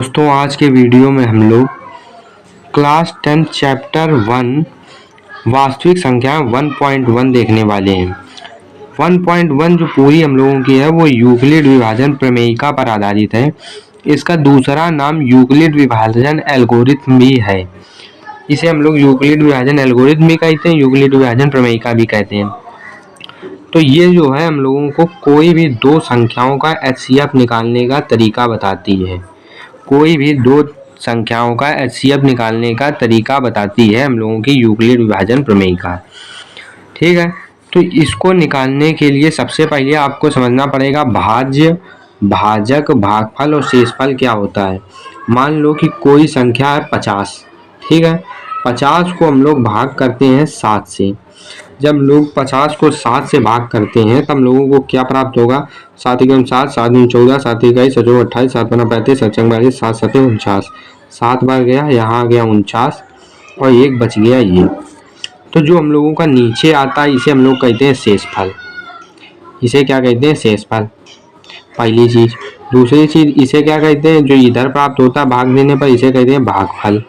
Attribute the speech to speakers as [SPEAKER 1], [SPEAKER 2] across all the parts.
[SPEAKER 1] दोस्तों आज के वीडियो में हम लोग क्लास 10 चैप्टर 1 वास्तविक संख्या 1.1 देखने वाले हैं। 1.1 जो पूरी हम लोगों की है वो यूक्लिड विभाजन प्रमेयिका पर आधारित है। इसका दूसरा नाम यूक्लिड विभाजन एल्गोरिथम भी है। इसे हम लोग यूक्लिड विभाजन एल्गोरिथम भी कहते हैं, यूक्लिड विभाजन प्रमेयिका भी कहते हैं। तो ये जो है हम लोगों को कोई भी दो संख्याओं का एचसीएफ निकालने का तरीका बताती है। कोई भी दो संख्याओं का एचसीएफ निकालने का तरीका बताती है हम लोगों की यूक्लिड विभाजन प्रमेयिका। ठीक है, तो इसको निकालने के लिए सबसे पहले आपको समझना पड़ेगा भाज्य, भाजक, भागफल और शेषफल क्या होता है। मान लो कि कोई संख्या है 50। ठीक है, 50 को हम लोग भाग करते हैं 7 से। जब लोग 50 को 7 से भाग करते हैं तब लोगों को क्या प्राप्त होगा? 7 एकम 7, 7 दूनी 14, 7 इकाई 7 28, 7 पन्ना 35, 7 चंग 42, 7 सते 49। 7 बार गया, यहाँ आ गया 49 और एक बच गया ये। तो जो हम लोगों का नीचे आता है इसे हम लोग कहते हैं शेषफल। इसे क्या कहते हैं? शेषफल, पहली चीज। दूसरी चीज इसे क्या कहते हैं? जो इधर प्राप्त होता है भाग देने पर इसे कहते हैं भागफल।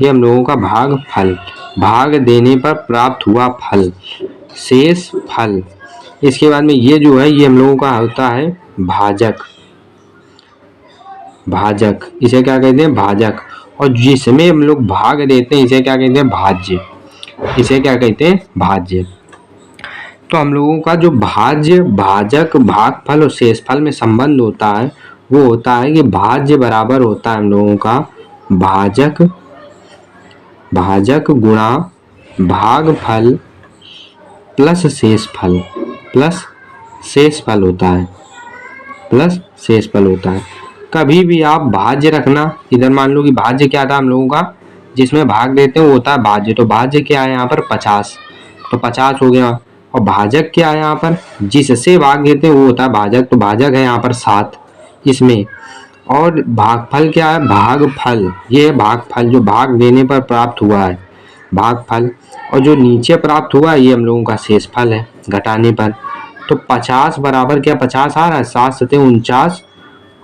[SPEAKER 1] ये हम लोगों का भागफल, भाग देने पर प्राप्त हुआ फल, शेष फल। इसके बाद में ये जो है ये हम लोगों का होता है भाजक। भाजक इसे क्या कहते हैं? भाजक। और जिसमें हम लोग भाग देते हैं इसे क्या कहते हैं? भाज्य। इसे क्या कहते हैं? भाज्य। तो हम लोगों का जो भाज्य, भाजक, भागफल और शेषफल में संबंध होता है वो होता है कि भाज्य बराबर होता है हम लोगों का भाजक, भाजक गुणा भागफल प्लस शेषफल, प्लस शेषफल होता है, प्लस शेषफल होता है। कभी भी आप भाज्य रखना, इधर मान लो कि भाज्य क्या था हम लोगों का, जिसमें भाग देते हैं वो होता है भाज्य। तो भाज्य क्या है यहाँ पर? 50, तो 50 हो गया। और भाजक क्या है यहाँ पर? जिससे भाग देते हैं वो होता है भाजक, तो भाजक है यहाँ पर 7 इसमें। और भागफल क्या है? भागफल, ये है भागफल जो भाग देने पर प्राप्त हुआ है, भागफल। और जो नीचे प्राप्त हुआ है ये हम लोगों का शेषफल है घटाने पर। तो 50 बराबर क्या 50 आ रहा है? 7 सते 49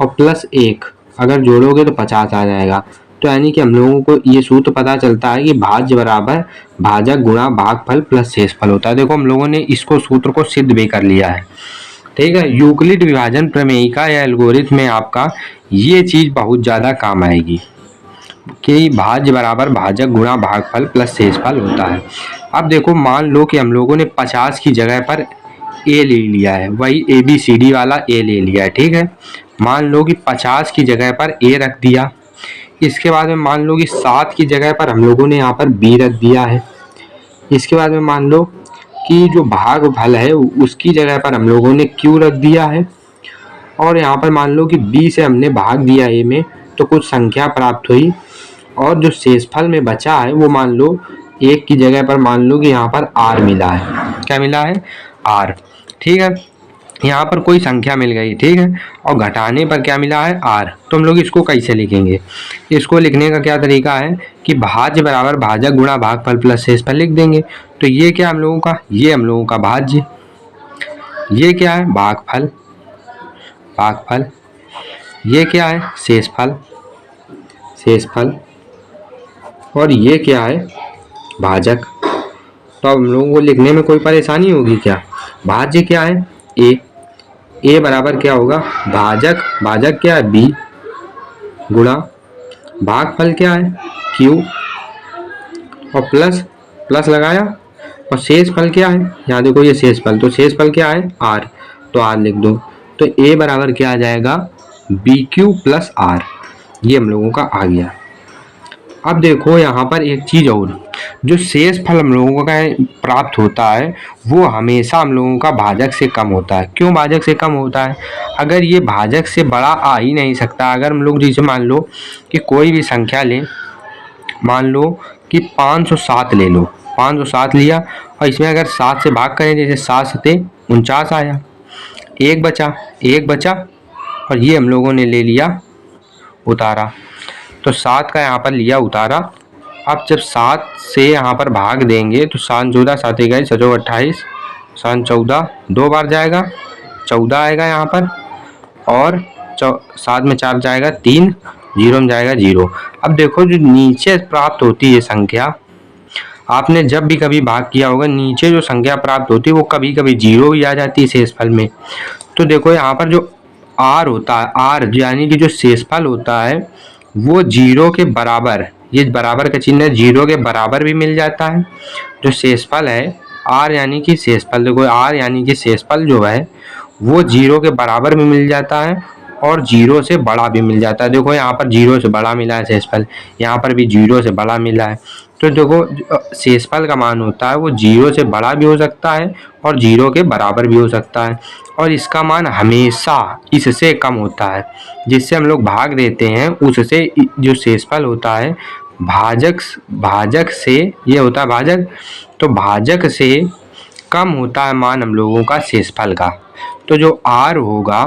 [SPEAKER 1] और प्लस 1 अगर जोड़ोगे तो 50 आ जाएगा। तो यानी कि हम लोगों को ये सूत्र पता चलता है कि भाज्य बराबर भाजक गुणा भागफल प्लस शेषफल होता है। देखो हम लोगों ने इसको सूत्र को सिद्ध भी कर लिया है। ठीक है, यूक्लिड विभाजन प्रमेयिका या एल्गोरिथम में आपका ये चीज बहुत ज्यादा काम आएगी कि भाज्य बराबर भाजक गुणा भागफल प्लस शेषफल होता है। अब देखो मान लो कि हम लोगों ने 50 की जगह पर ए ले लिया है, वही ABCD वाला ए ले लिया है। ठीक है, मान लो कि 50 की जगह पर ए रख दिया। इसके बाद में मान लो कि 7 की जगह पर हम लोगों ने यहाँ पर बी रख दिया है। इसके बाद में मान लो कि जो भागफल है उसकी जगह पर हम लोगों ने क्यू रख दिया है। और यहाँ पर मान लो कि बी से हमने भाग दिया ए में तो कुछ संख्या प्राप्त हुई। और जो शेषफल में बचा है वो मान लो एक की जगह पर मान लो कि यहाँ पर आर मिला है। क्या मिला है? आर। ठीक है, यहाँ पर कोई संख्या मिल गई। ठीक है, और घटाने पर क्या मिला है? आर। तो हम लोग इसको कैसे लिखेंगे? इसको लिखने का क्या तरीका है कि भाज्य बराबर भाजक गुणा भागफल प्लस शेषफल लिख देंगे। तो ये क्या हम लोगों का? ये हम लोगों का भाज्य। ये क्या है? भागफल, भागफल। ये क्या है? शेषफल, शेषफल। और ये क्या है? भाजक। तो अब हम लोगों को लिखने में कोई परेशानी होगी क्या? भाज्य क्या है? ए। ए बराबर क्या होगा? भाजक, भाजक क्या है? बी गुणा भागफल क्या है? क्यू और प्लस, प्लस लगाया। और शेषफल क्या है? यहाँ देखो ये शेषफल, तो शेषफल क्या है? आर, तो आर लिख दो। तो ए बराबर क्या आ जाएगा? BQ plus R. ये हम लोगों का आ गया। अब देखो यहाँ पर एक चीज और, जो शेषफल हम लोगों का प्राप्त होता है वो हमेशा हम लोगों का भाजक से कम होता है। क्यों भाजक से कम होता है? अगर ये भाजक से बड़ा आ ही नहीं सकता। अगर हम लोग जैसे मान लो कि कोई भी संख्या ले, मान लो कि 507 ले लो, 507 लिया और इसमें अगर 7 से भाग करें, जैसे 7 सते 49 आया, एक बचा, एक बचा और ये हम लोगों ने ले लिया उतारा। तो 7 का यहाँ पर लिया उतारा। अब जब 7 से यहाँ पर भाग देंगे तो 7 14 7 इकाई 7 28, 7 14 दो बार जाएगा, 14 आएगा यहाँ पर। और 7 में 4 जाएगा 3 जीरो में जाएगा जीरो। अब देखो जो नीचे प्राप्त होती है संख्या, आपने जब भी कभी भाग किया होगा, नीचे जो संख्या प्राप्त होती है वो कभी कभी जीरो ही आ जाती है शेषफल में। तो देखो यहाँ पर जो आर होता है, आर यानी कि जो शेषफल होता है वो जीरो के बराबर, ये बराबर का चिन्ह है, जीरो के बराबर भी मिल जाता है। जो शेषफल है आर यानी कि शेषफल, देखो आर यानी कि शेषफल जो है वो जीरो के बराबर भी मिल जाता है और जीरो से बड़ा भी मिल जाता है। देखो यहाँ पर जीरो से बड़ा मिला है शेषफल, यहाँ पर भी जीरो से बड़ा मिला है। तो देखो शेषफल का मान होता है वो जीरो से बड़ा भी हो सकता है और जीरो के बराबर भी हो सकता है, और इसका मान हमेशा इससे कम होता है। जिससे हम लोग भाग देते हैं उससे जो शेषफल होता है भाजक, भाजक से ये होता है भाजक, तो भाजक से कम होता है मान हम लोगों का शेषफल का। तो जो आर होगा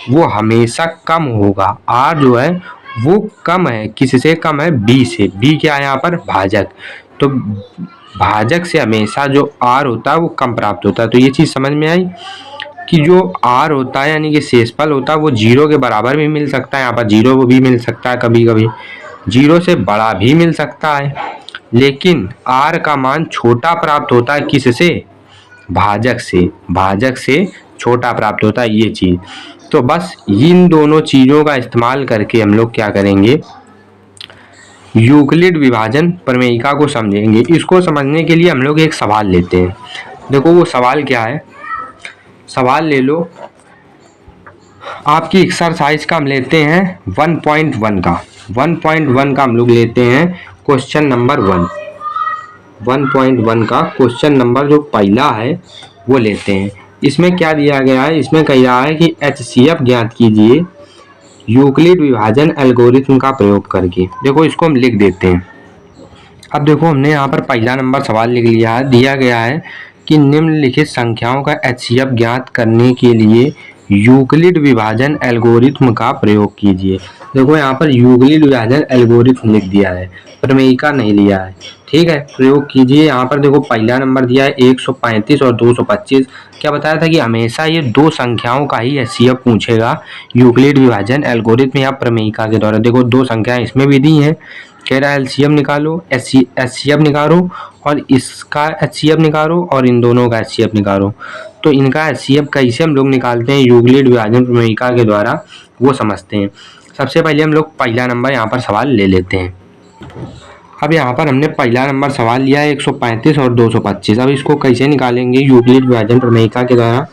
[SPEAKER 1] वो हमेशा कम होगा, आर जो है वो कम है, किससे कम है, बी से। बी क्या है यहाँ पर, भाजक। तो भाजक से हमेशा जो आर होता है वो कम प्राप्त होता है। तो ये चीज़ समझ में आई कि जो आर होता है यानी कि शेषफल होता है वो जीरो के बराबर भी मिल सकता है, यहाँ पर जीरो भी मिल सकता है, कभी कभी जीरो से बड़ा भी मिल सकता है, लेकिन आर का मान छोटा प्राप्त होता है किससे, भाजक से। भाजक से छोटा प्राप्त होता है ये चीज़। तो बस इन दोनों चीज़ों का इस्तेमाल करके हम लोग क्या करेंगे, यूक्लिड विभाजन प्रमेयिका को समझेंगे। इसको समझने के लिए हम लोग एक सवाल लेते हैं। देखो वो सवाल क्या है, सवाल ले लो आपकी एक्सरसाइज का, हम लेते हैं 1.1 का। 1.1 का हम लोग लेते हैं क्वेश्चन नंबर 1.1 का क्वेश्चन नंबर जो पहला है वो लेते हैं। इसमें क्या दिया गया है, इसमें कह रहा है कि HCF ज्ञात कीजिए यूक्लिड विभाजन एल्गोरिथ्म का प्रयोग करके। देखो इसको हम लिख देते हैं। अब देखो हमने यहाँ पर पहला नंबर सवाल लिख लिया है, दिया गया है कि निम्नलिखित संख्याओं का HCF ज्ञात करने के लिए यूक्लिड विभाजन एल्गोरिथ्म का प्रयोग कीजिए। देखो यहाँ पर यूक्लिड विभाजन एल्गोरिथ्म लिख दिया है, प्रमेयिका नहीं लिया है, ठीक है। प्रयोग कीजिए, यहाँ पर देखो पहला नंबर दिया है 135 और 225। क्या बताया था कि हमेशा ये दो संख्याओं का ही HCF पूछेगा यूक्लिड विभाजन एल्गोरिथ्म या प्रमेयिका के द्वारा। देखो दो संख्याएं इसमें भी दी हैं, कह रहा है LCM निकालो, HCF निकालो और इसका HCF निकालो और इन दोनों का HCF निकालो। तो इनका HCF कैसे हम लोग निकालते हैं यूक्लिड विभाजन प्रमेयिका के द्वारा, वो समझते हैं। सबसे पहले हम लोग पहला नंबर यहाँ पर सवाल ले लेते हैं। अब यहाँ पर हमने पहला नंबर सवाल लिया है 135 और 225। अब इसको कैसे निकालेंगे यूक्लिड विभाजन प्रमेयिका के द्वारा।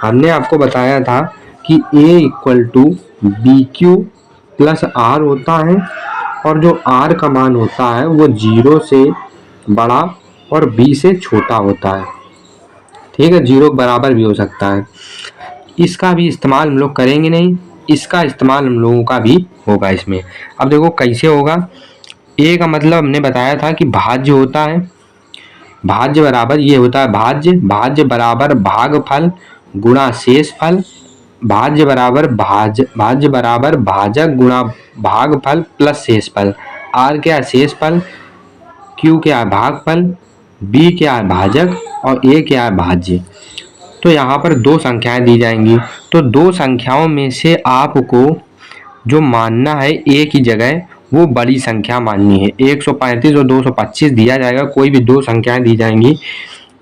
[SPEAKER 1] हमने आपको बताया था कि A = BQ + R होता है और जो R का मान होता है वो 0 से बड़ा और B से छोटा होता है, ठीक है, 0 के बराबर भी हो सकता है। इसका भी इस्तेमाल हम लोग करेंगे नहीं, इसका इस्तेमाल हम लोगों का भी होगा इसमें। अब देखो कैसे होगा। A का मतलब हमने बताया था कि भाज्य होता है, भाज्य बराबर ये होता है भाज्य, भाज्य बराबर भागफल गुणा शेषफल, भाज्य बराबर भाज्य बराबर भाजक गुणा भागफल प्लस शेषफल। R क्या है, शेषफल, Q क्या है, भागफल, B क्या है, भाजक और A क्या है, भाज्य। तो यहाँ पर दो संख्याएं दी जाएंगी, तो दो संख्याओं में से आपको जो मानना है A की जगह वो बड़ी संख्या माननी है। 135 और 225 दिया जाएगा, कोई भी दो संख्याएं दी जाएंगी,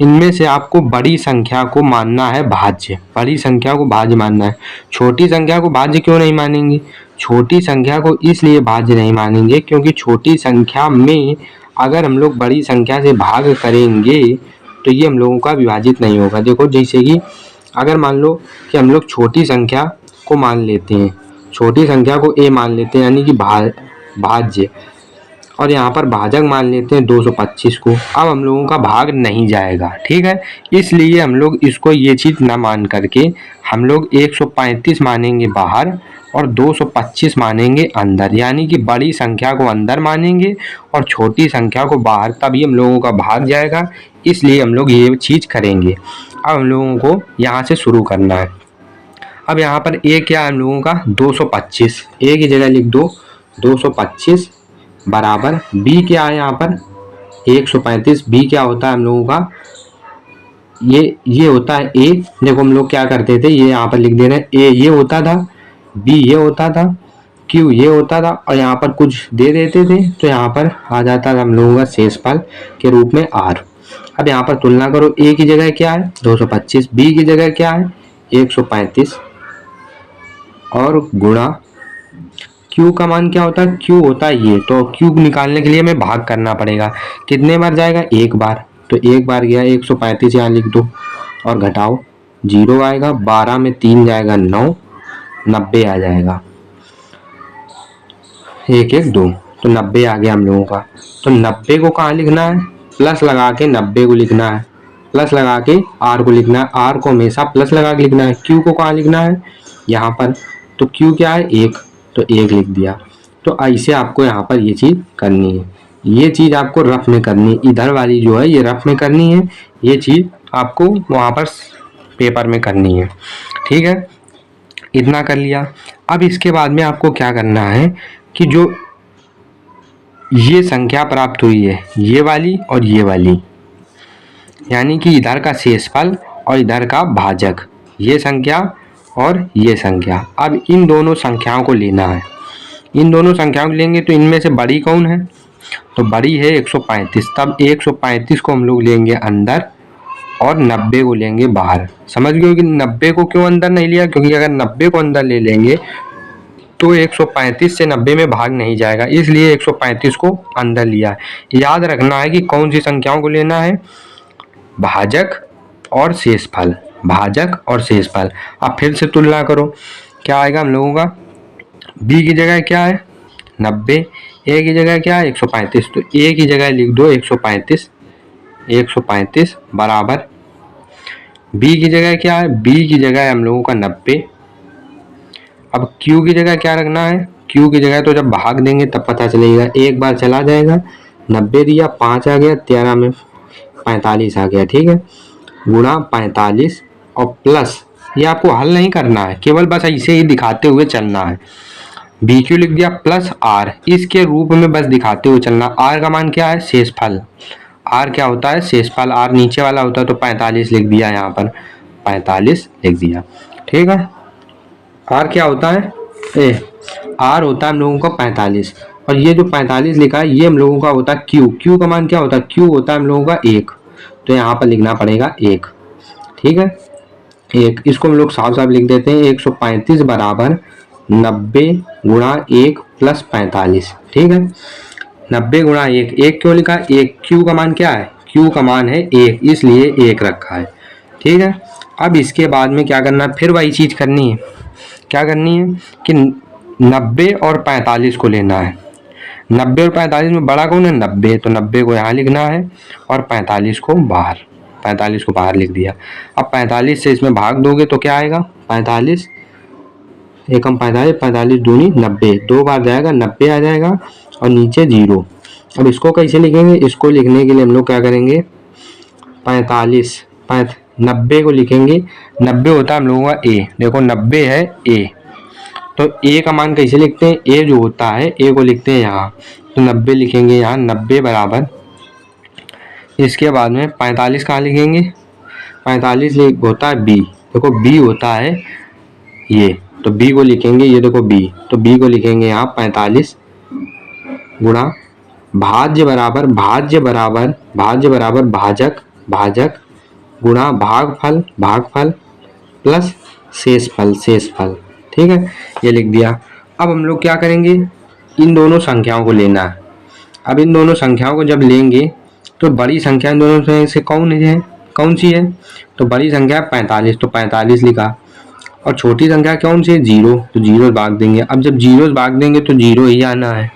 [SPEAKER 1] इनमें से आपको बड़ी संख्या को मानना है भाज्य, बड़ी संख्या को भाज्य मानना है। छोटी संख्या को भाज्य क्यों नहीं मानेंगे, छोटी संख्या को इसलिए भाज्य नहीं मानेंगे क्योंकि छोटी संख्या में अगर हम लोग बड़ी संख्या से भाग करेंगे तो ये हम लोगों का विभाजित नहीं होगा। देखो जैसे कि अगर मान लो कि हम लोग छोटी संख्या को मान लेते हैं, छोटी संख्या को A मान लेते हैं यानी कि भाज्य, और यहाँ पर भाजक मान लेते हैं 225 को। अब हम लोगों का भाग नहीं जाएगा, ठीक है, इसलिए हम लोग इसको ये चीज़ ना मान करके हम लोग 135 मानेंगे बाहर और 225 मानेंगे अंदर, यानी कि बड़ी संख्या को अंदर मानेंगे और छोटी संख्या को बाहर, तभी हम लोगों का भाग जाएगा। इसलिए हम लोग ये चीज़ करेंगे। अब हम लोगों को यहाँ से शुरू करना है। अब यहाँ पर A क्या है हम लोगों का, 225, A की जगह लिख दो 225 बराबर B क्या है यहाँ पर 135, B क्या होता है हम लोगों का, ये होता है A। देखो हम लोग क्या करते थे, ये यहाँ पर लिख दे रहे हैं, A ये होता था, B ये होता था, क्यू ये होता था और यहाँ पर कुछ दे देते थे तो यहाँ पर आ जाता था हम लोगों का शेषफल के रूप में आर। अब यहाँ पर तुलना करो, ए की जगह क्या है 225, बी की जगह क्या है 135 और गुणा Q का मान क्या होता है, Q होता है ये, तो Q निकालने के लिए हमें भाग करना पड़ेगा। कितने बार जाएगा, एक बार, तो एक बार गया 135 यहाँ लिख दो और घटाओ 0 आएगा, 12 में 3 जाएगा 9, 90 आ जाएगा, 1 1 2, तो 90 आ गया हम लोगों का। तो 90 को कहाँ लिखना है, प्लस लगा के 90 को लिखना है, प्लस लगा के R को लिखना है, R को हमेशा प्लस लगा के लिखना है। Q को कहाँ लिखना है, यहाँ पर, तो Q क्या है 1, तो 1 लिख दिया। तो ऐसे आपको यहाँ पर ये चीज़ करनी है, ये चीज़ आपको रफ में करनी है, इधर वाली जो है ये रफ में करनी है, ये चीज़ आपको वहाँ पर पेपर में करनी है। ठीक है, इतना कर लिया। अब इसके बाद में आपको क्या करना है कि जो ये संख्या प्राप्त हुई है ये वाली और ये वाली, यानी कि इधर का शेषफल और इधर का भाजक, ये संख्या और ये संख्या, अब इन दोनों संख्याओं को लेना है। इन दोनों संख्याओं को लेंगे तो इनमें से बड़ी कौन है, तो बड़ी है 135, तब 135 को हम लोग लेंगे अंदर और 90 को लेंगे बाहर। समझ गए कि 90 को क्यों अंदर नहीं लिया, क्योंकि अगर 90 को अंदर ले लेंगे तो 135 से 90 में भाग नहीं जाएगा, इसलिए 135 को अंदर लिया है। याद रखना है कि कौन सी संख्याओं को लेना है, भाजक और शेषफल, भाजक और शेषफल। अब फिर से तुलना करो, क्या आएगा हम लोगों का, b की जगह क्या है 90, a की जगह क्या है 135, तो a की जगह लिख दो 135, 135 बराबर b की जगह क्या है, b की जगह है हम लोगों का 90। अब q की जगह क्या रखना है, q की जगह तो जब भाग देंगे तब पता चलेगा, एक बार चला जाएगा, 90 दिया 5 आ गया, 13 में 45 आ गया। ठीक है, गुणा 45 और प्लस, ये आपको हल नहीं करना है, केवल बस ऐसे ही दिखाते हुए चलना है। बी क्यू लिख दिया प्लस आर, इसके रूप में बस दिखाते हुए चलना। आर का मान क्या है, शेषफल, आर क्या होता है शेषफल, आर नीचे वाला होता है, तो 45 लिख दिया, यहाँ पर 45 लिख दिया। ठीक है, आर क्या होता है, आर होता है हम लोगों का 45, और ये जो 45 लिखा है ये हम लोगों का होता है क्यू, क्यू का मान क्या होता है, क्यू होता है हम लोगों का 1, तो यहाँ पर लिखना पड़ेगा 1। ठीक है, 1, इसको हम लोग साफ साफ लिख देते हैं, 135 बराबर 90 गुणा 1 प्लस 45। ठीक है, 90 गुणा 1, 1 क्यों लिखा है, 1, क्यू का मान क्या है, क्यू का मान है 1, इसलिए 1 रखा है। ठीक है, अब इसके बाद में क्या करना है, फिर वही चीज़ करनी है, क्या करनी है कि 90 और 45 को लेना है। 90 और 45 में बड़ा कौन है, 90, तो 90 को यहाँ लिखना है और 45 को बाहर, 45 को बाहर लिख दिया। अब 45 से इसमें भाग दोगे तो क्या आएगा, 45 एकम 45, 45 दूनी 90, 2 बार जाएगा 90 आ जाएगा और नीचे 0। अब इसको कैसे लिखेंगे, इसको लिखने के लिए हम लोग क्या करेंगे, 90 को लिखेंगे, 90 होता है हम लोगों का ए, देखो 90 है ए, तो ए का मान कैसे लिखते हैं, ए जो होता है ए को लिखते हैं यहाँ, तो 90 लिखेंगे यहाँ, 90 बराबर, इसके बाद में 45 कहाँ लिखेंगे, 45 होता है बी, देखो बी होता है ये, तो बी को लिखेंगे, ये देखो बी, तो बी को लिखेंगे यहाँ 45 गुणा भाज्य बराबर, भाज्य बराबर, भाज्य बराबर भाजक, भाजक गुणा भागफल, भागफल प्लस शेषफल, शेषफल। ठीक है, ये लिख दिया। अब हम लोग क्या करेंगे, इन दोनों संख्याओं को लेना है। अब इन दोनों संख्याओं को जब लेंगे तो बड़ी संख्या इन दोनों में से कौन सी है, तो बड़ी संख्या 45, तो 45 लिखा, और छोटी संख्या कौन सी है, 0, तो 0 भाग देंगे। अब जब 0 भाग देंगे तो 0 ही आना है,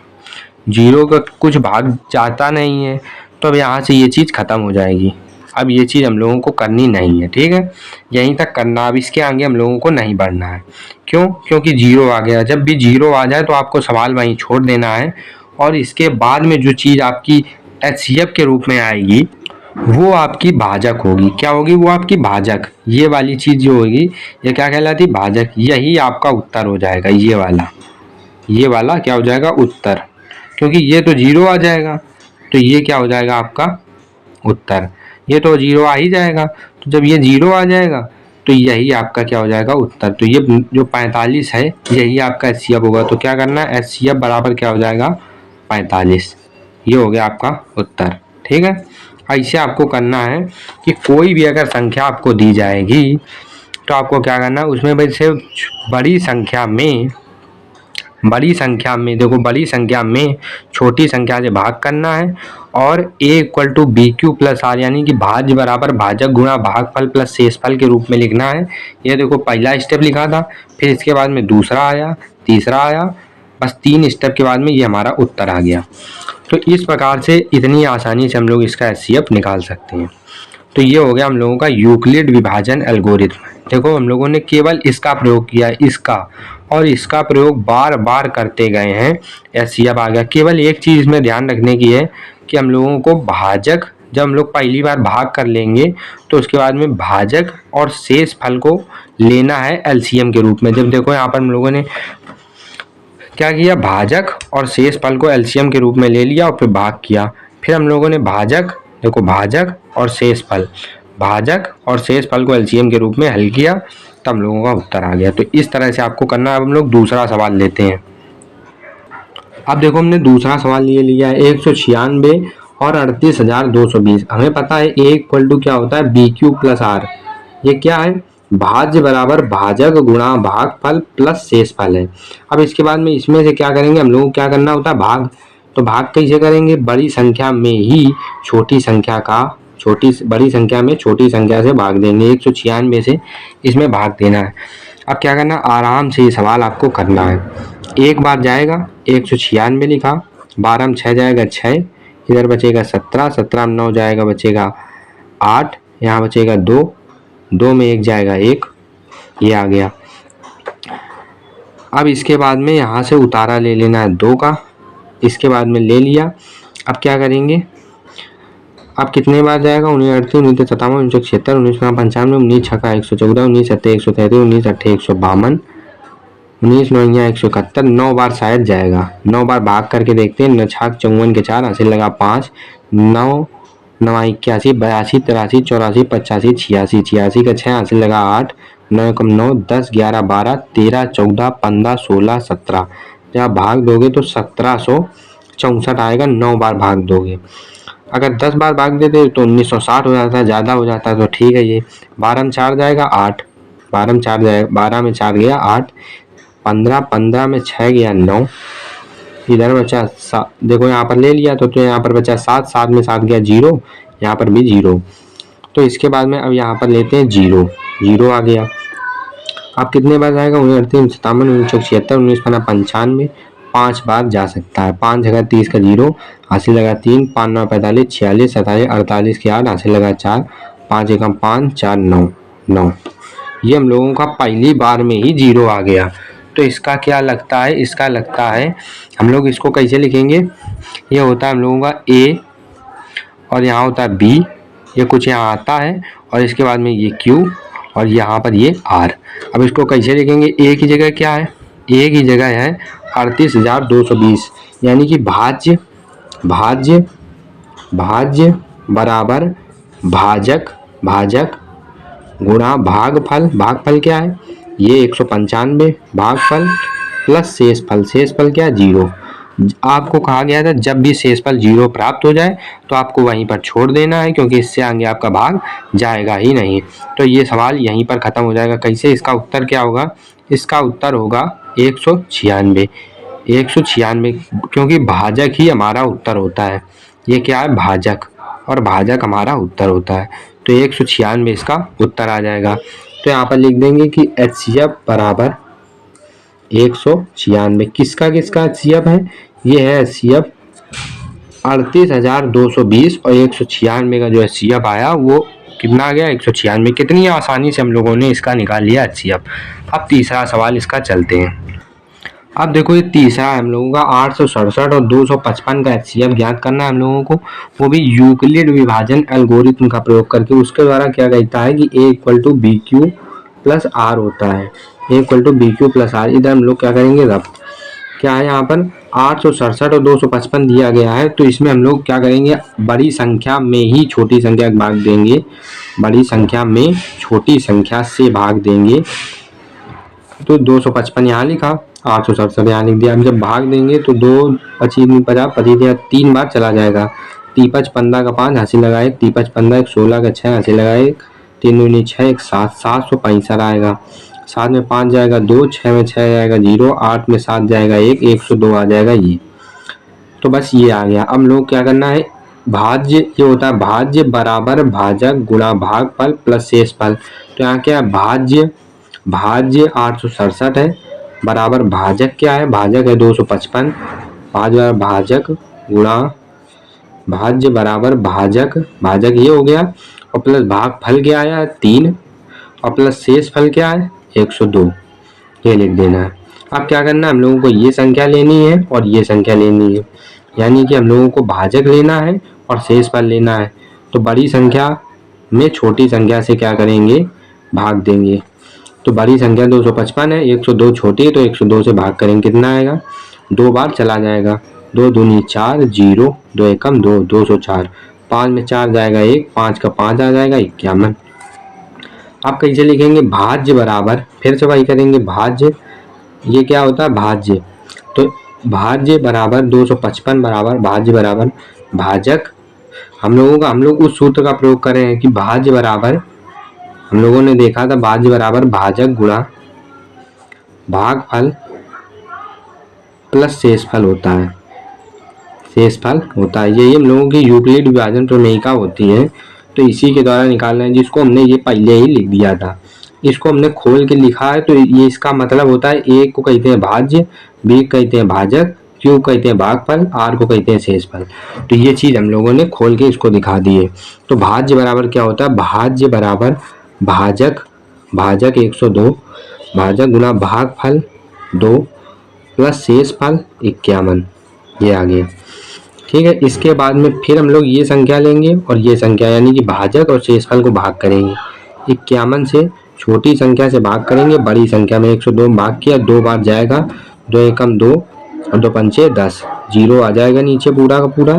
[SPEAKER 1] 0 का कुछ भाग जाता नहीं है, तो अब यहाँ से ये चीज़ ख़त्म हो जाएगी। अब ये चीज़ हम लोगों को करनी नहीं है। ठीक है, यहीं तक करना, अब इसके आगे हम लोगों को नहीं बढ़ना है। क्यों, क्योंकि 0 आ गया, जब भी 0 आ जाए तो आपको सवाल वहीं छोड़ देना है, और इसके बाद में जो चीज़ आपकी HCF के रूप में आएगी वो आपकी भाजक होगी। क्या होगी, वो आपकी भाजक, ये वाली चीज़ जो होगी ये क्या कहलाती, भाजक, यही आपका उत्तर हो जाएगा, ये वाला क्या हो जाएगा, उत्तर, क्योंकि ये तो 0 आ जाएगा, तो ये क्या हो जाएगा आपका उत्तर, ये तो 0 आ ही जाएगा, तो जब ये 0 आ जाएगा तो यही आपका क्या हो जाएगा उत्तर। तो ये जो 45 है यही आपका HCF होगा। तो क्या करना है, HCF बराबर क्या हो जाएगा 45, ये हो गया आपका उत्तर। ठीक है, ऐसे आपको करना है कि कोई भी अगर संख्या आपको दी जाएगी तो आपको क्या करना है, उसमें वैसे बड़ी संख्या में देखो बड़ी संख्या में छोटी संख्या से भाग करना है और a equal to B Q plus R यानी कि भाज्य बराबर भाजक गुणा भागफल प्लस शेषफल के रूप में लिखना है। ये देखो पहला स्टेप लिखा था, फिर इसके बाद में दूसरा आया, तीसरा आया, बस 3 स्टेप के बाद में ये हमारा उत्तर आ गया। तो इस प्रकार से इतनी आसानी से हम लोग इसका HCF निकाल सकते हैं। तो ये हो गया हम लोगों का यूक्लिड विभाजन एल्गोरिथ्म। देखो हम लोगों ने केवल इसका प्रयोग किया, इसका और इसका प्रयोग बार बार करते गए हैं, HCF आ गया। केवल एक चीज़ इसमें ध्यान रखने की है कि हम लोगों को भाजक, जब हम लोग पहली बार भाग कर लेंगे तो उसके बाद में भाजक और शेष फल को लेना है LCM के रूप में। जब देखो यहाँ पर हम लोगों ने क्या किया, भाजक और शेष फल को LCM के रूप में ले लिया और फिर भाग किया। फिर हम लोगों ने भाजक, देखो भाजक और शेष फल, भाजक और शेष फल को LCM के रूप में हल किया, तब हम लोगों का उत्तर आ गया। तो इस तरह से आपको करना है। अब हम लोग दूसरा सवाल लेते हैं। अब देखो हमने दूसरा सवाल ये लिया है 196 और 38,220। हमें पता है A इक्वल टू क्या होता है BQ प्लस R। ये क्या है, भाज्य बराबर भाजक गुणा भागफल प्लस शेषफल है। अब इसके बाद में इसमें से क्या करेंगे, हम लोगों को क्या करना होता है भाग। तो भाग कैसे करेंगे, बड़ी संख्या में ही छोटी संख्या का बड़ी संख्या में छोटी संख्या से भाग देंगे। 196 से इसमें भाग देना है। अब क्या करना, आराम से ये सवाल आपको करना है। एक बार जाएगा 196 लिखा, 12 में 6 जाएगा 6, इधर बचेगा 17, 17 में 9 जाएगा बचेगा 8, यहाँ बचेगा 2, 2 में 1 जाएगा 1, ये आ गया। अब इसके बाद में यहाँ से उतारा ले लेना है 2 का, इसके बाद में ले लिया। अब क्या करेंगे, अब कितने बार जाएगा 19 38 19 57 19 76 19 95 19 छक्का 114 19 7 133 19 8 152 19 9 171, 9 बार शायद जाएगा। 9 बार भाग करके देखते हैं। 9 छाक 54 के 4, हासिल लगा 5, 9 9 81 82 83 84 85 86 86 का 6, हासिल लगा 8, 9 कम 9 10 11 12 13 14 15 16 17। जब आप भाग दोगे तो 1764 आएगा। 9 बार भाग दोगे। अगर 10 बार भाग देते तो 1960 हो जाता है, ज़्यादा हो जाता है। तो ठीक है, ये 12 में 4 जाएगा 8, 12 में 4 जाएगा, 12 में 4 गया 8, 15 15 में 6 गया 9, इधर बचा 7, देखो यहाँ पर ले लिया तो यहाँ पर बचा 7, 7 में 7 गया 0, यहाँ पर भी 0। तो इसके बाद में अब यहाँ पर लेते हैं 0, 0 आ गया। अब कितने बार जाएगा 19 57 19 76 19 95, 5 बार जा सकता है। 5 जगह 30 का 0, हासिल लगा 3, 5 9 45 46 27 48 के 8, हासिल लगा 4, 5 एकम 5 4 9 9। ये हम लोगों का पहली बार में ही 0 आ गया। तो इसका क्या लगता है, इसका लगता है हम लोग इसको कैसे लिखेंगे, ये होता है हम लोगों का A और यहाँ होता है B, ये कुछ यहाँ आता है और इसके बाद में ये Q और यहाँ पर ये R। अब इसको कैसे लिखेंगे, A की जगह क्या है, A की जगह है 38,220 यानी कि भाज्य बराबर भाजक गुणा भागफल क्या है ये 195, भागफल प्लस शेषफल क्या है 0। आपको कहा गया था जब भी शेषफल 0 प्राप्त हो जाए तो आपको वहीं पर छोड़ देना है, क्योंकि इससे आगे आपका भाग जाएगा ही नहीं। तो ये सवाल यहीं पर ख़त्म हो जाएगा। कैसे, इसका उत्तर क्या होगा, इसका उत्तर होगा 196, क्योंकि भाजक ही हमारा उत्तर होता है। ये क्या है, भाजक, और भाजक हमारा उत्तर होता है। तो 196 इसका उत्तर आ जाएगा। तो यहाँ पर लिख देंगे कि HCF बराबर 196। किसका HCF है, ये है HCF 38,220 और 196 का जो HCF आया वो कितना आ गया 196। कितनी आसानी से हम लोगों ने इसका निकाल लिया HCF। अब तीसरा सवाल इसका चलते हैं। अब देखो ये तीसरा है हम लोगों का 867 और 255 का HCF ज्ञात करना है हम लोगों को, वो भी यूक्लिड विभाजन एल्गोरिथ्म का प्रयोग करके। उसके द्वारा क्या कहता है कि A equal to BQ plus R होता है। A equal to BQ plus R, इधर हम लोग क्या करेंगे रब। क्या है यहाँ पर 867 और 255 दिया गया है। तो इसमें हम लोग क्या करेंगे, बड़ी संख्या में ही छोटी संख्या का भाग देंगे, बड़ी संख्या में छोटी संख्या से भाग देंगे। तो 255 यहाँ लिखा, 867 यहाँ लिख दिया। हम जब भाग देंगे तो 2 25 50 25 3 बार चला जाएगा। 3 15 का 5 हंसी लगाए, 3 15 1 16 का 6 हंसी लगाए, 3 दूनी 6 1 7 765 आएगा। 7 में 5 जाएगा 2, 6 में 6 जाएगा 0, 8 में 7 जाएगा 1, 102 आ जाएगा ये। तो बस ये आ गया। अब लोग क्या करना है, भाज्य ये होता है भाज्य बराबर भाजक गुणा भागफल प्लस शेषफल। तो यहाँ क्या है, भाज्य 867 है बराबर भाजक क्या है, भाजक है 255, भाजक गुणा भाज्य बराबर भाजक, भाजक ये हो गया, और प्लस भागफल क्या आया 3, और प्लस शेषफल क्या है 102, ये लिख देना है। अब क्या करना है, हम लोगों को ये संख्या लेनी है और ये संख्या लेनी है, यानी कि हम लोगों को भाजक लेना है और शेषफल लेना है। तो बड़ी संख्या में छोटी संख्या से क्या करेंगे, भाग देंगे। तो बड़ी संख्या 255 है, 102 छोटी है, तो 102 से भाग करेंगे, कितना आएगा, 2 बार चला जाएगा। 2 दूनी 4, 0, 2 एकम 2, 204, 5 में 4 जाएगा 1, 5 का 5 आ जाएगा 51। आप कैसे लिखेंगे, भाज्य बराबर, फिर से वही करेंगे, भाज्य ये क्या होता है भाज्य, तो भाज्य बराबर 255 बराबर भाज्य बराबर भाजक। हम लोग उस सूत्र का प्रयोग कर रहे हैं कि भाज्य बराबर, हम लोगों ने देखा था भाज्य बराबर भाजक गुणा भागफल प्लस शेषफल होता है, शेषफल होता है। यही हम लोगों की यूक्लिड विभाजन प्रमेयिका होती है। तो इसी के द्वारा निकालना है, जिसको हमने ये पहले ही लिख दिया था, इसको हमने खोल के लिखा है। तो ये इसका मतलब होता है, ए को कहते हैं भाज्य, बी कहते हैं भाजक, क्यू कहते हैं भागफल, आर को कहते हैं शेषफल। तो ये चीज हम लोगों ने खोल के इसको दिखा दी है। तो भाज्य बराबर क्या होता है, भाज्य बराबर भाजक, भाजक 102 भाजक गुना भागफल 2 प्लस शेषफल 51, ये आ गया। ठीक है, इसके बाद में फिर हम लोग ये संख्या लेंगे और ये संख्या, यानी कि भाजक और शेषफल को भाग करेंगे। 51 से छोटी संख्या से भाग करेंगे, बड़ी संख्या में 102 भाग किया, 2 बार जाएगा, 2 एकम 2 और 2 पंचे 10, 0 आ जाएगा नीचे पूरा का पूरा।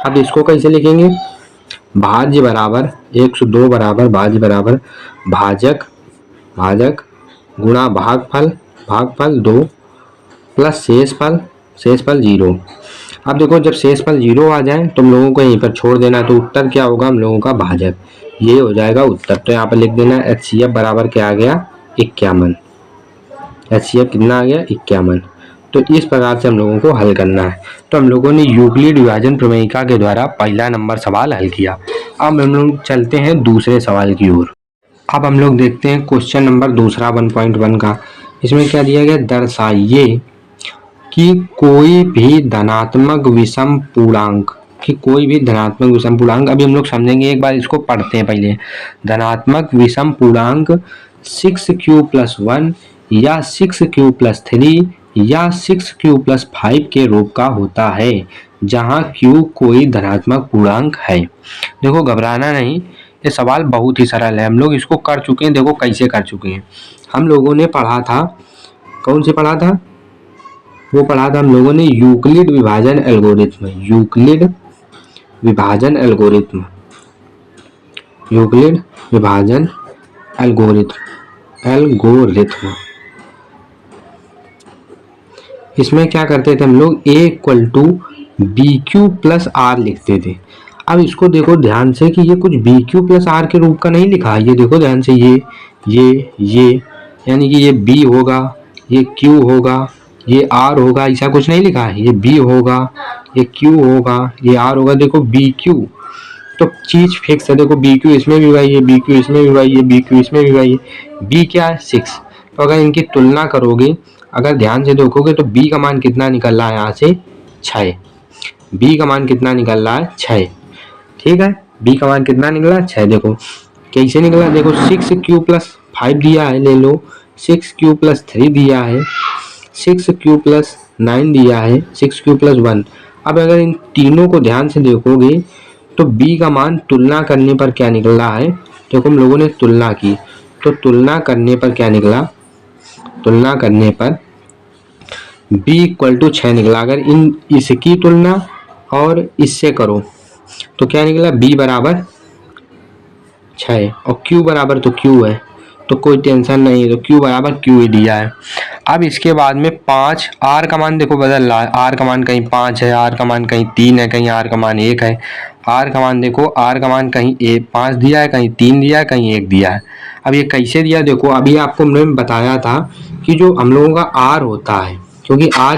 [SPEAKER 1] अब इसको कैसे लिखेंगे, भाज्य बराबर 102 बराबर भाज्य बराबर भाजक, भाजक गुणा भागफल, भागफल 2 प्लस शेषफल, शेषफल 0। अब देखो, जब शेषफल 0 आ जाए तो हम लोगों को यहीं पर छोड़ देना। तो उत्तर क्या होगा हम लोगों का, भाजक, ये हो जाएगा उत्तर। तो यहाँ पर लिख देना HCF बराबर क्या आ गया 51, HCF कितना आ गया 51। तो इस प्रकार से हम लोगों को हल करना है। तो हम लोगों ने यूक्लिड विभाजन प्रमेयिका के द्वारा पहला नंबर सवाल हल किया। अब हम लोग चलते हैं दूसरे सवाल की ओर। अब हम लोग देखते हैं क्वेश्चन नंबर दूसरा 1.1 का। इसमें क्या दिया गया, दर्शाइए कि कोई भी धनात्मक विषम पूर्णांक, कि कोई भी धनात्मक विषम पूर्णांक, अभी हम लोग समझेंगे, एक बार इसको पढ़ते हैं पहले। धनात्मक विषम पूर्णांक 6q+1 या 6q+3 या 6q+5 के रूप का होता है, जहां q कोई धनात्मक पूर्णांक है। देखो, घबराना नहीं, ये सवाल बहुत ही सरल है, हम लोग इसको कर चुके हैं। देखो कैसे कर चुके हैं, हम लोगों ने पढ़ा था, कौन से पढ़ा था, वो पढ़ा था हम लोगों ने यूक्लिड विभाजन एल्गोरिथ्म, यूक्लिड विभाजन एल्गोरिथ्म, यूक्लिड विभाजन एल्गोरिथ्म। इसमें क्या करते थे हम लोग, A=BQ+R लिखते थे। अब इसको देखो ध्यान से कि ये कुछ BQ+R के रूप का नहीं लिखा है। ये देखो ध्यान से, ये यानी कि ये B होगा, ये Q होगा, ये R होगा, ऐसा कुछ नहीं लिखा है। ये B होगा, ये Q होगा, ये R होगा। देखो BQ, तो चीज फिक्स है। देखो BQ इसमें भी भाई, ये BQ इसमें भी भाई, ये BQ इसमें भी भाई। B क्या है 6। तो अगर इनकी तुलना करोगे, अगर ध्यान से देखोगे, तो B का मान कितना निकल रहा है यहाँ से 6। B का मान कितना निकल रहा है 6। ठीक है, B का मान कितना निकला 6। देखो कैसे निकला, देखो 6q+5 दिया है, ले लो, 6q+3 दिया है, 6q+9 दिया है, 6q+1। अब अगर इन तीनों को ध्यान से देखोगे तो B का मान तुलना करने पर क्या निकल रहा है। देखो हम लोगों ने तुलना की, तो तुलना करने पर क्या निकला, तुलना करने पर b इक्वल टू 6 निकला। अगर इसकी तुलना और इससे करो तो क्या निकला, b बराबर 6 और q बराबर तो q है, तो कोई टेंशन नहीं है, तो q बराबर q ही दिया है। अब इसके बाद में 5, r का मान देखो बदल रहा है, r का मान कहीं 5 है, r का मान कहीं 3 है, कहीं r का मान 1 है। r का मान देखो, r का मान कहीं 5 दिया है, कहीं 3 दिया है, कहीं 1 दिया है। अब ये कैसे दिया देखो, अभी आपको हमने बताया था कि जो हम लोगों का r होता है, क्योंकि r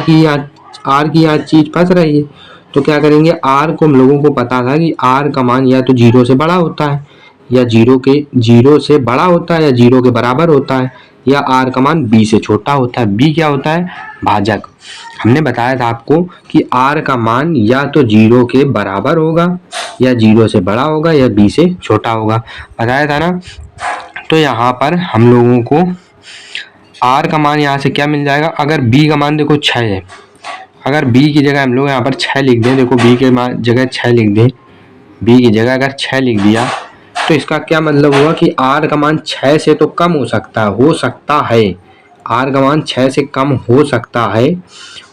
[SPEAKER 1] की यहाँ चीज फंस रही है, तो क्या करेंगे, r को हम लोगों को पता था कि r का मान या तो 0 से बड़ा होता है, या 0 से बड़ा होता है, या 0 के बराबर होता है, या r का मान b से छोटा होता है। b क्या होता है, भाजक। हमने बताया था आपको कि r का मान या तो 0 के बराबर होगा, या 0 से बड़ा होगा, या b से छोटा होगा, बताया था ना। तो यहाँ पर हम लोगों को r का मान यहाँ से क्या मिल जाएगा, अगर b का मान देखो 6 है, अगर b की जगह हम लोग यहाँ पर 6 लिख दें, देखो b के जगह 6 लिख दें, b की जगह अगर 6 लिख दिया, तो इसका क्या मतलब हुआ कि r का मान 6 से तो कम हो सकता है, r का मान 6 से कम हो सकता है,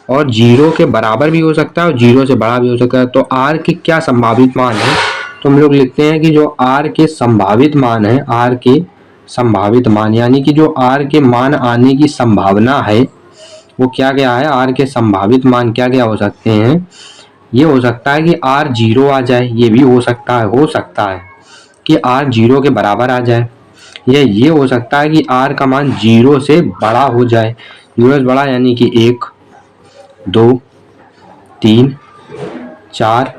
[SPEAKER 1] और 0 के बराबर भी हो सकता है, और 0 से बड़ा भी हो सकता है। तो r के क्या संभावित मान है, तो हम लोग लिखते हैं कि जो r के संभावित मान है, r के संभावित मान यानी कि जो r के मान आने की संभावना है वो क्या क्या है, r के संभावित मान क्या क्या हो सकते हैं। ये हो सकता है कि r 0 आ जाए, ये भी हो सकता है कि r 0 के बराबर आ जाए, या ये हो सकता है कि r का मान 0 से बड़ा हो जाए, 0 से बड़ा यानी कि 1, 2, 3, 4,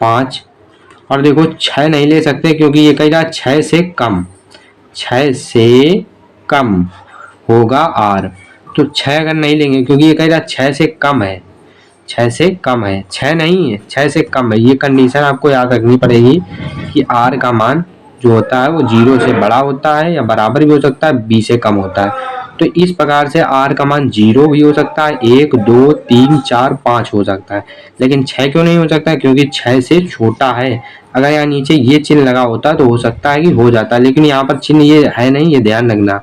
[SPEAKER 1] 5, और देखो 6 नहीं ले सकते क्योंकि ये कह रहा 6 से कम होगा r, तो 6 अगर नहीं लेंगे क्योंकि ये कह रहा 6 से कम है, 6 नहीं है, 6 से कम है। ये कंडीशन आपको याद रखनी पड़ेगी कि r का मान जो होता है वो 0 से बड़ा होता है, या बराबर भी हो सकता है, b से कम होता है। तो इस प्रकार से r का मान 0 भी हो सकता है, 1, 2, 3, 4, 5 हो सकता है, लेकिन 6 क्यों नहीं हो सकता है, क्योंकि 6 से छोटा है। अगर यहाँ नीचे ये चिन्ह लगा होता तो हो सकता है कि हो जाता, लेकिन यहाँ पर चिन्ह ये है नहीं, ये ध्यान रखना,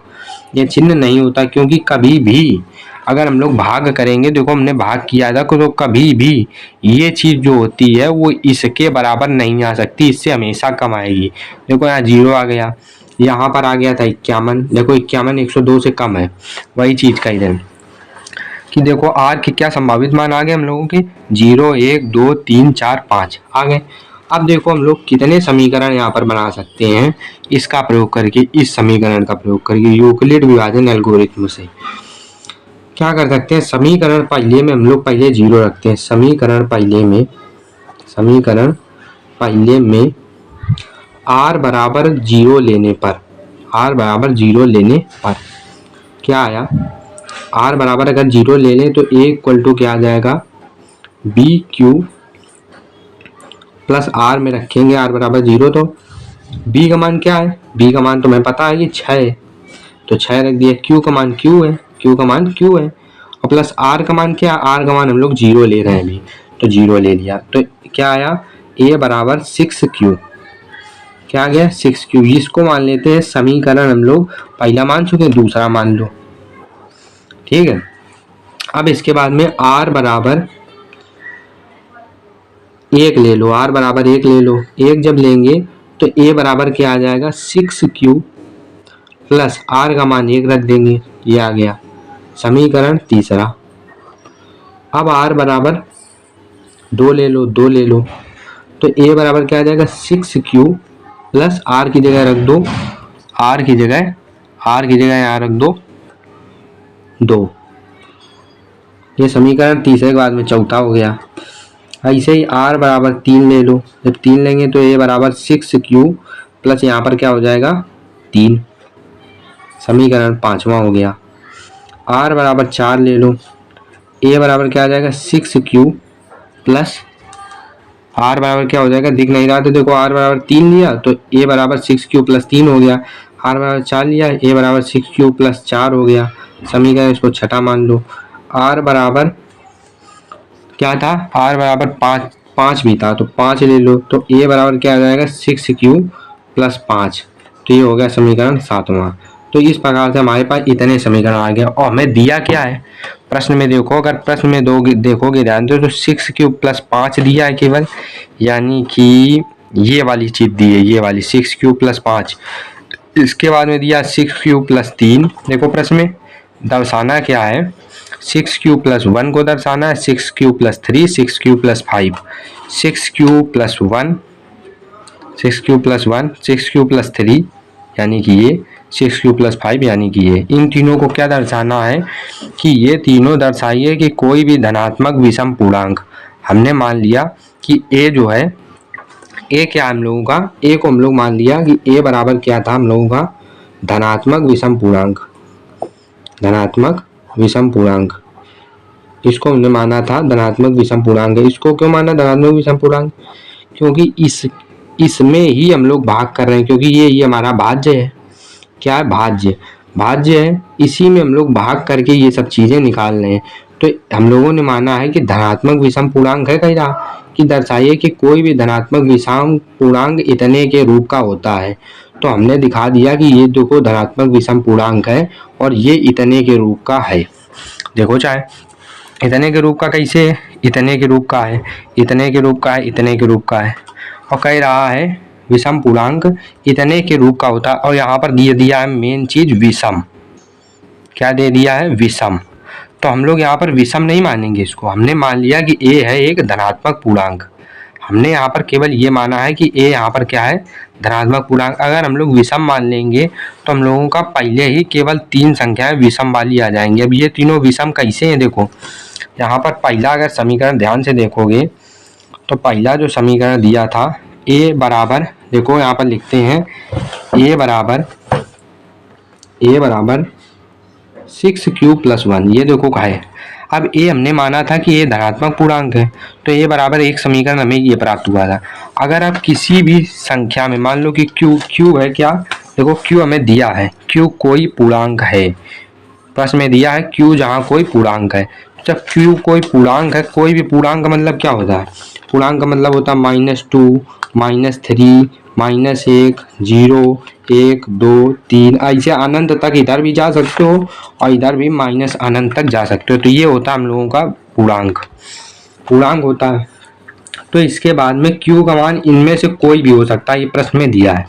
[SPEAKER 1] ये चिन्ह नहीं होता, क्योंकि कभी भी अगर हम लोग भाग करेंगे, देखो हमने भाग किया था, तो कभी भी ये चीज़ जो होती है वो इसके बराबर नहीं आ सकती, इससे हमेशा कम आएगी। देखो यहाँ 0 आ गया, यहाँ पर आ गया था 51, देखो 51 102 से कम है, वही चीज़ का इधर कि देखो r के क्या संभावित मान आ गए हम लोगों के, 0, 1, 2, 3, 4, 5 आ गए। अब देखो हम लोग कितने समीकरण यहाँ पर बना सकते हैं इसका प्रयोग करके, इस समीकरण का प्रयोग करके यूक्लिड विभाजन एल्गोरिथम से क्या कर सकते हैं। समीकरण पहले में हम लोग पहले 0 रखते हैं, समीकरण पहले में r बराबर 0 लेने पर, क्या आया, r बराबर अगर 0 ले लें तो a इक्वल टू क्या आ जाएगा, बी क्यू प्लस r में रखेंगे r बराबर 0, तो b का मान क्या है, b का मान तो हमें पता है कि 6 है, तो 6 रख दिया, q का मान q है, और प्लस r का मान क्या, r का मान हम लोग 0 ले रहे हैं अभी, तो 0 ले लिया, तो क्या आया, a बराबर 6q, क्या आ गया 6q। इसको मान लेते हैं समीकरण, हम लोग पहला मान चुके हैं, दूसरा मान लो, ठीक है। अब इसके बाद में r बराबर 1 ले लो, r बराबर 1 ले लो, 1 जब लेंगे तो a बराबर क्या आ जाएगा 6q प्लस r का मान 1 रख देंगे, ये आ गया समीकरण तीसरा। अब r बराबर 2 ले लो, तो a बराबर क्या आ जाएगा 6q प्लस r की जगह रख दो, r की जगह यहाँ रख दो 2, ये समीकरण तीसरे के बाद में चौथा हो गया। ऐसे ही r बराबर 3 ले लो, जब 3 लेंगे तो a बराबर 6q प्लस यहाँ पर क्या हो जाएगा 3, समीकरण पांचवा हो गया। r बराबर 4 ले लो, a बराबर क्या आ जाएगा 6q प्लस r बराबर क्या हो जाएगा, दिख नहीं रहा तो देखो r बराबर 3 लिया तो a बराबर 6q प्लस 3 हो गया, r बराबर 4 लिया, a बराबर 6q प्लस 4 हो गया, समीकरण इसको छठा मान लो। r बराबर क्या था, r बराबर 5 भी था, तो 5 ले लो, तो a बराबर क्या आ जाएगा 6q प्लस 5, तो ये हो गया समीकरण 7वां। तो इस प्रकार से हमारे पास इतने समीकरण आ गए, और हमें दिया क्या है, प्रश्न में देखो, अगर प्रश्न में देखोगे ध्यान दो तो 6 क्यूब प्लस 5 दिया है केवल, यानी कि ये वाली चीज दी है, ये वाली 6 क्यूब प्लस 5। इसके बाद में दिया 6 क्यूब प्लस 3। देखो प्रश्न में दर्शाना क्या है, 6 क्यूब प्लस 1 को दर्शाना है, 6 cube plus 3, 6 cube plus 5, 6 cube plus 1, 6 cube plus 1, 6 cube plus 3 यानी कि ये, 6 क्यूब प्लस 5 यानी कि ये। इन तीनों को क्या दर्शाना है कि ये तीनों दर्शाइए कि कोई भी धनात्मक विषम पूर्णांक। हमने मान लिया कि ए जो है, ए क्या हम लोगों का, ए को हम लोग मान लिया कि ए बराबर क्या था हम लोगों का, धनात्मक विषम पूर्णांक, धनात्मक विषम पूर्णांक। इसको हमने माना था धनात्मक विषम पूर्णांक। इसको क्यों माना धनात्मक विषम पूर्णांक, क्योंकि इसमें ही हम लोग भाग कर रहे हैं, क्योंकि ये हमारा भाज्य है। क्या है, भाज्य, भाज्य है, इसी में हम लोग भाग करके ये सब चीजें निकाल रहे हैं। तो हम लोगों ने माना है कि धनात्मक विषम पूर्णांक है, कह रहा कि दर्शाइए कि कोई भी धनात्मक विषम पूर्णांक इतने के रूप का होता है। तो हमने दिखा दिया कि ये देखो धनात्मक विषम पूर्णांक है और ये इतने के रूप का है। देखो चाहे इतने के रूप का कैसे है, इतने के रूप का है, इतने के रूप का है, इतने के रूप का है, और कह रहा है विषम पूर्णांक इतने के रूप का होता है। और यहाँ पर दिया है मेन चीज विषम, क्या दे दिया है, विषम। तो हम लोग यहाँ पर विषम नहीं मानेंगे इसको, हमने मान लिया कि ए है एक धनात्मक पूर्णांक। हमने यहाँ पर केवल ये माना है कि ए यहाँ पर क्या है, धनात्मक पूर्णांक। अगर हम लोग विषम मान लेंगे तो हम लोगों का पहले ही केवल 3 संख्याएं विषम वाली आ जाएंगी। अब ये तीनों विषम कैसे हैं, देखो यहाँ पर पहला अगर समीकरण ध्यान से देखोगे तो पहला जो समीकरण दिया था ए बराबर, देखो यहाँ पर लिखते हैं ए बराबर 6 क्यूब प्लस 1, ये देखो का है। अब ए हमने माना था कि ये धनात्मक पूर्णांक है, तो ए बराबर एक समीकरण हमें ये प्राप्त हुआ था। अगर आप किसी भी संख्या में मान लो कि क्यू है, क्या देखो क्यू हमें दिया है, क्यू कोई पूर्णांक है, प्रश्न में दिया है क्यू जहाँ कोई पूर्णांक है। जब क्यू कोई पूर्णांक है, कोई भी पूर्णांक का मतलब क्या होता है, पूर्णांक का मतलब होता है -2, -3, -1, 0, 1, 2, 3, ऐसे अनंत तक इधर भी जा सकते हो और इधर भी माइनस अनंत तक जा सकते हो। तो ये होता है हम लोगों का पूर्णांक होता है। तो इसके बाद में q का मान इनमें से कोई भी हो सकता है, ये प्रश्न में दिया है।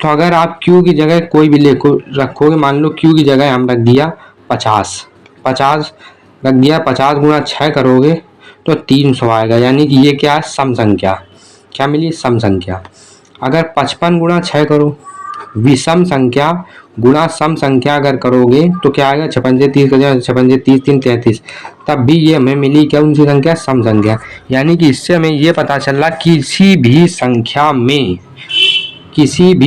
[SPEAKER 1] तो अगर आप q की जगह कोई भी रखोगे, मान लो q की जगह हम रख दिया 50 रख दिया, 50 गुणा 6 करोगे तो 300 आएगा, यानी कि ये क्या है, सम संख्या, क्या मिली, सम संख्या। अगर 55 गुणा 6 करो, विषम संख्या गुणा सम संख्या अगर करोगे तो क्या आएगा, 56 से 30 56 30 3 33, तब भी ये हमें मिली क्या, उनकी संख्या, सम संख्या। यानी कि इससे हमें ये पता चल रहा किसी भी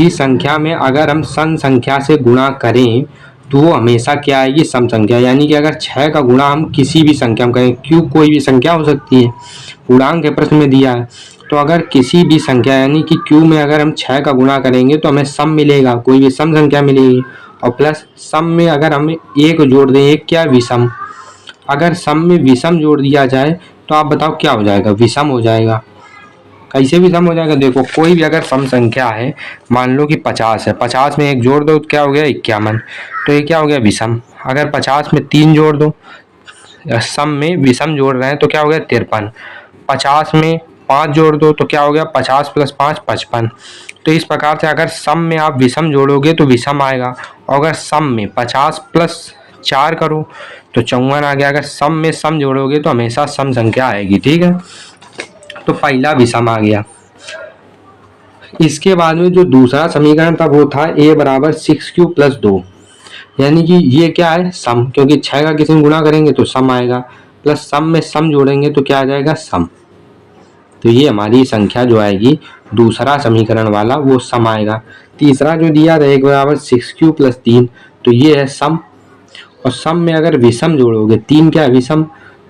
[SPEAKER 1] संख्या में अगर हम सम संख्या से गुणा करें तो वो हमेशा क्या आएगी, सम संख्या। यानी कि अगर 6 का गुणा हम किसी भी संख्या में करें, क्यों कोई भी संख्या हो सकती है, पूर्णांक के प्रश्न में दिया है, तो अगर किसी भी संख्या यानी कि q में अगर हम 6 का गुणा करेंगे तो हमें सम मिलेगा, कोई भी सम संख्या मिलेगी। और प्लस सम में अगर हम 1 जोड़ दें, एक क्या, विषम। अगर सम में विषम जोड़ दिया जाए तो आप बताओ क्या हो जाएगा, विषम हो जाएगा। कैसे विषम हो जाएगा, देखो कोई भी अगर सम संख्या है, मान लो कि 50 है, 50 में 1 जोड़ दो तो क्या हो गया, 51, तो ये क्या हो गया, विषम। अगर 50 में 3 जोड़ दो, सम में विषम जोड़ रहे हैं तो क्या हो गया, 53। 50 में 5 जोड़ दो तो क्या हो गया, 50 + 5 55। तो इस प्रकार से अगर सम में आप विषम जोड़ोगे तो विषम आएगा, और अगर सम में 50 + 4 करो तो 54 आ गया। अगर सम में सम जोड़ोगे तो हमेशा सम संख्या आएगी, ठीक है। तो पहला विषम आ गया। इसके बाद में जो दूसरा समीकरण था वो था a बराबर 6q + 2, यानी कि ये क्या है, सम, क्योंकि 6 का किसी में गुणा करेंगे तो सम आएगा, प्लस सम में सम जोड़ेंगे तो क्या आ जाएगा, सम। तो ये हमारी संख्या जो आएगी दूसरा समीकरण वाला वो सम आएगा। तीसरा जो दिया था 1 बराबर 6q + 3, तो ये है सम, और सम में अगर विषम जोड़ोगे, 3 क्या है, विषम,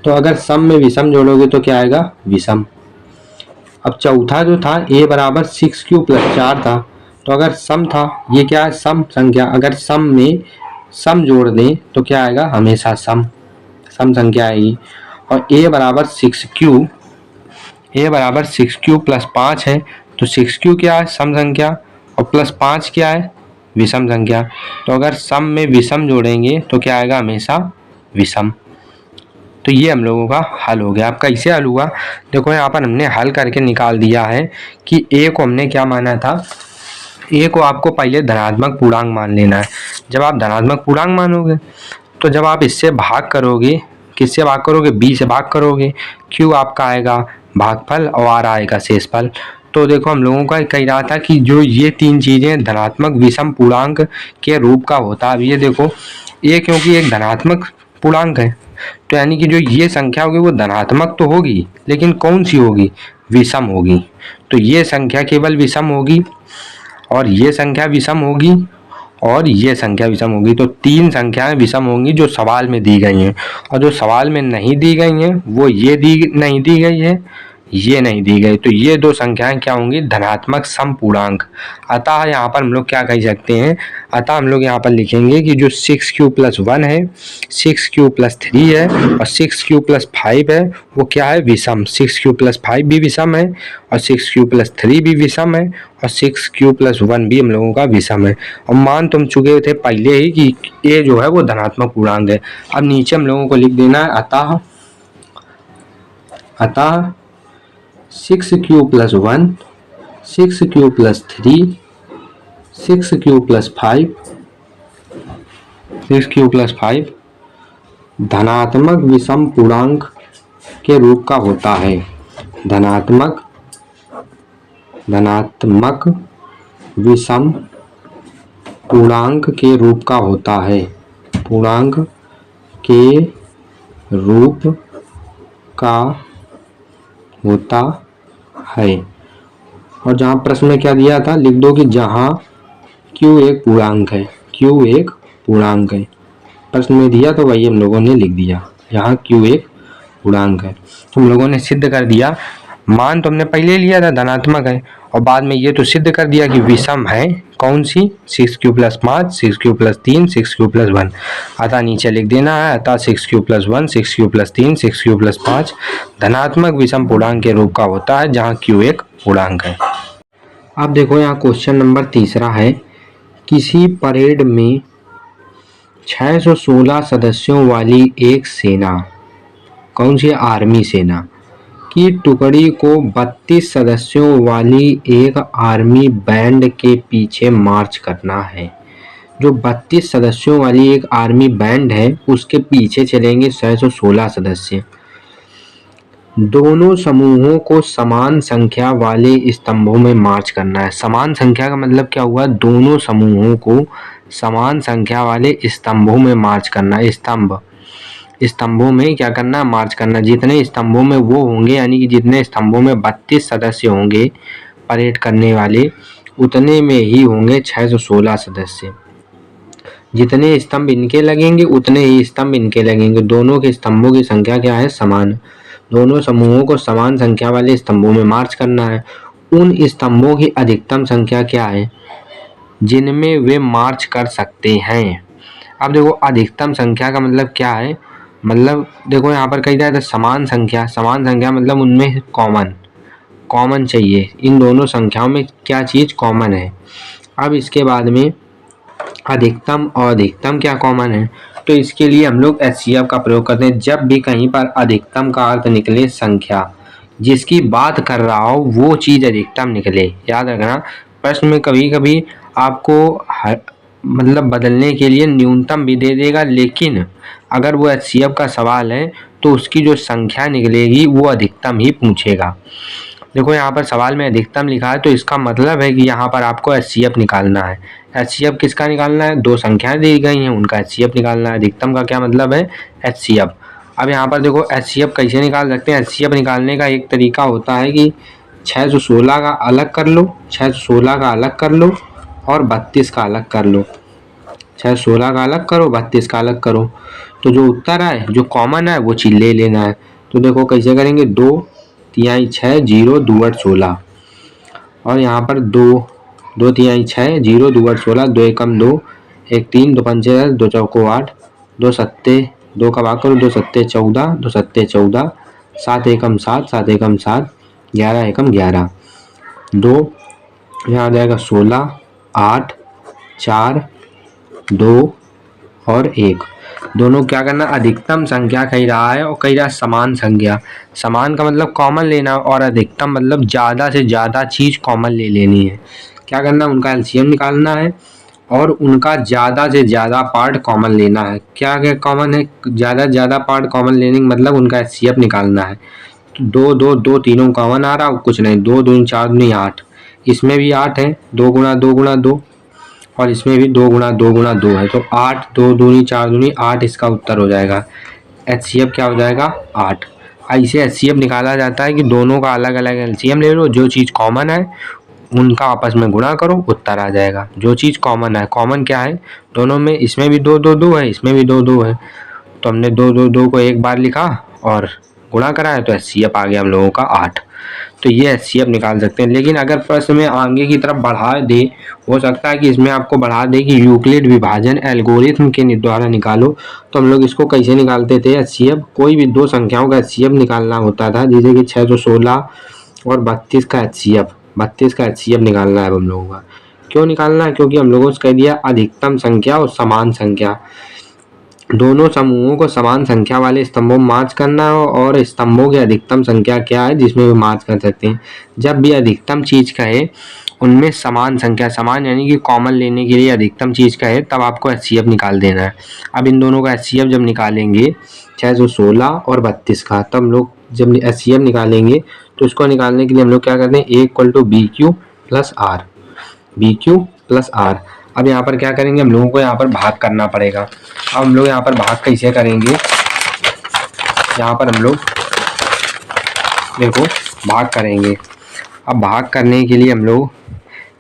[SPEAKER 1] तो अगर सम में विषम जोड़ोगे तो क्या आएगा, विषम। अब चौथा जो था a बराबर 6q + 4 था, तो अगर सम था, ये क्या है, सम संख्या, अगर सम में सम जोड़ दें तो क्या आएगा, हमेशा सम संख्या आएगी। और a बराबर 6q + 5 है, तो 6q क्या है, सम संख्या, और +5 क्या है, विषम संख्या। तो अगर सम में विषम जोड़ेंगे तो क्या आएगा, हमेशा विषम। तो ये हम लोगों का हल हो गया। अब कैसे हल हुआ, देखो यहाँ पर हमने हल करके निकाल दिया है कि ए को हमने क्या माना था, ए को आपको पहले धनात्मक पूर्णांक मान लेना है। जब आप धनात्मक पूर्णांक मानोगे तो जब आप इससे भाग करोगे, किससे भाग करोगे, बी से भाग करोगे, क्यू आपका आएगा भागफल और आर आएगा शेषफल। तो देखो हम लोगों का कह रहा था कि जो ये तीन चीज़ें धनात्मक विषम पूर्णांक के रूप का होता है। अब ये देखो ये क्योंकि एक धनात्मक पूर्णांक है तो यानी कि जो ये संख्या होगी वो धनात्मक तो होगी, लेकिन कौन सी होगी, विषम होगी। तो ये संख्या केवल विषम होगी और ये संख्या विषम होगी और ये संख्या विषम होगी। तो तीन संख्याएं विषम होंगी जो सवाल में दी गई हैं, और जो सवाल में नहीं दी गई हैं वो ये नहीं दी गई है, ये नहीं दी गई। तो ये दो संख्याएं क्या होंगी, धनात्मक समपूर्णांक। अतः यहाँ पर हम लोग क्या कह सकते हैं, अतः हम लोग यहाँ पर लिखेंगे कि जो 6q+1 है, 6q+3 है और 6q+5 है वो क्या है, विषम। 6q+5 भी विषम है और 6q+3 भी विषम है और 6q+1 भी हम लोगों का विषम है। और मान तुम चुके थे पहले ही कि ये जो है वो धनात्मक पूर्णांक है। अब नीचे हम लोगों को लिख देना है अतः 6q+1, 6q+3, 6q+5 धनात्मक विषम पूर्णांक के रूप का होता है। धनात्मक विषम पूर्णांक के रूप का होता है, पूर्णांक के रूप का होता है। और जहाँ प्रश्न में क्या दिया था, लिख दो कि जहाँ q एक पूर्णांक है, q एक पूर्णांक है। प्रश्न में दिया तो वही हम लोगों ने लिख दिया, यहाँ q एक पूर्णांक है। तो हम लोगों ने सिद्ध कर दिया, मान तो हमने पहले लिया था धनात्मक है और बाद में ये तो सिद्ध कर दिया कि विषम है। कौन सी, 6q+5, 6q+3, 6q+1। अतः नीचे लिख देना है अतः 6q+1, 6q+3, 6q+5 धनात्मक विषम पूर्णांक के रूप का होता है जहाँ q एक पूर्णांक है। अब देखो यहाँ क्वेश्चन नंबर 3 है, किसी परेड में 616 सदस्यों वाली एक सेना, कौन सी, आर्मी सेना की टुकड़ी को 32 सदस्यों वाली एक आर्मी बैंड के पीछे मार्च करना है। जो 32 सदस्यों वाली एक आर्मी बैंड है उसके पीछे चलेंगे 616 सदस्य। दोनों समूहों को समान संख्या वाले स्तंभों में मार्च करना है। समान संख्या का मतलब क्या हुआ, दोनों समूहों को समान संख्या वाले स्तंभों में मार्च करना है। स्तंभों में क्या करना, मार्च करना। जितने स्तंभों में वो होंगे यानी कि जितने स्तंभों में 32 सदस्य होंगे परेड करने वाले, उतने में ही होंगे 616 सदस्य। जितने स्तंभ इनके लगेंगे उतने ही स्तंभ इनके लगेंगे। दोनों के स्तंभों की संख्या क्या है, समान। दोनों समूहों को समान संख्या वाले स्तंभों में मार्च करना है। उन स्तंभों की अधिकतम संख्या क्या है जिनमें वे मार्च कर सकते हैं। अब देखो अधिकतम संख्या का मतलब क्या है, मतलब देखो यहाँ पर कही जाए तो समान संख्या मतलब उनमें कॉमन चाहिए। इन दोनों संख्याओं में क्या चीज़ कॉमन है। अब इसके बाद में अधिकतम और अधिकतम क्या कॉमन है, तो इसके लिए हम लोग HCF का प्रयोग करते हैं। जब भी कहीं पर अधिकतम का अर्थ निकले संख्या, जिसकी बात कर रहा हो वो चीज़ अधिकतम निकले। याद रखना प्रश्न में कभी कभी आपको मतलब बदलने के लिए न्यूनतम भी दे देगा, लेकिन अगर वो HCF का सवाल है तो उसकी जो संख्या निकलेगी वो अधिकतम ही पूछेगा। देखो यहाँ पर सवाल में अधिकतम लिखा है तो इसका मतलब है कि यहाँ पर आपको HCF निकालना है। HCF किसका निकालना है, दो संख्याएं दी गई हैं उनका HCF निकालना है। अधिकतम का क्या मतलब है, HCF। अब यहाँ पर देखो HCF कैसे निकाल सकते हैं। HCF निकालने का एक तरीका होता है कि 616 का अलग कर लो, 616 का अलग कर लो और 32 का अलग कर लो। 616 का अलग करो, 32 का अलग करो, तो जो उत्तर आए जो कॉमन है वो चीज ले लेना है। तो देखो कैसे करेंगे, 2 तिहाई 6 0 2 8 16 और यहाँ पर 2 तिहाई 6 0 2 8 16, 2 एकम 2 1 3 2 पंचे 10 2 चौको 8 2 सत्ते 2 का भाग करो 2 सत्ते 14 2 सत्ते 14 7 एकम 7 7 एकम 7 11 एकम 11 2 यहाँ आ जाएगा 16 8 4 2 और 1। दोनों क्या करना, अधिकतम संख्या कही रहा है और कही रहा है समान संख्या। समान का मतलब कॉमन लेना और अधिकतम मतलब ज़्यादा से ज़्यादा चीज़ कॉमन ले लेनी है। क्या करना, उनका एलसीएम निकालना है और उनका ज़्यादा से ज़्यादा पार्ट कॉमन लेना है। क्या क्या कॉमन है, ज़्यादा से ज़्यादा पार्ट कॉमन लेने का मतलब उनका एचसीएफ निकालना है। तो दो दो दो तीनों कॉमन आ रहा, कुछ नहीं, 2 दूनी 4 दूनी 8, इसमें भी 8 है, 2 गुणा 2 गुणा 2, और इसमें भी 2 गुणा 2 गुणा 2 है, तो 8, 2 दूनी 4 दूनी 8 इसका उत्तर हो जाएगा। एचसीएफ क्या हो जाएगा, 8। ऐसे एचसीएफ निकाला जाता है कि दोनों का अलग अलग एलसीएम ले लो, जो चीज़ कॉमन है उनका आपस में गुणा करो, उत्तर आ जाएगा। जो चीज़ कॉमन है, कॉमन क्या है दोनों में, इसमें भी 2 2 2 है, इसमें भी 2 2 है, तो हमने 2 2 2 को एक बार लिखा और गुणा करा है, तो एचसीएफ आ गया हम लोगों का 8। तो ये एचसीएफ निकाल सकते हैं। लेकिन अगर प्रश्न में आगे की तरफ बढ़ा दे, हो सकता है कि इसमें आपको बढ़ा दे कि यूक्लिड विभाजन एल्गोरिथम के द्वारा निकालो, तो हम लोग इसको कैसे निकालते थे एचसीएफ, कोई भी दो संख्याओं का एचसीएफ निकालना होता था, जैसे कि 616 और 32 का एचसीएफ, 32 का एचसीएफ निकालना है हम लोगों का। क्यों निकालना है, क्योंकि हम लोगों से कह दिया अधिकतम संख्या और समान संख्या, दोनों समूहों को समान संख्या वाले स्तंभों में मार्च करना है और स्तंभों की अधिकतम संख्या क्या है जिसमें भी मार्च कर सकते हैं। जब भी अधिकतम चीज़ कहे उनमें समान संख्या, समान यानी कि कॉमन लेने के लिए अधिकतम चीज़ कहे, तब आपको एचसीएफ निकाल देना है। अब इन दोनों का एचसीएफ जब निकालेंगे 616 और 32 का, तब हम लोग जब एचसीएफ निकालेंगे तो इसको निकालने के लिए हम लोग क्या करते हैं, A equal to B Q plus R, B Q plus R. अब यहाँ पर क्या करेंगे, हम लोगों को यहाँ पर भाग करना पड़ेगा। अब हम लोग यहाँ पर भाग कैसे करेंगे, यहाँ पर हम लोग देखो भाग करेंगे। अब भाग करने के लिए हम लोग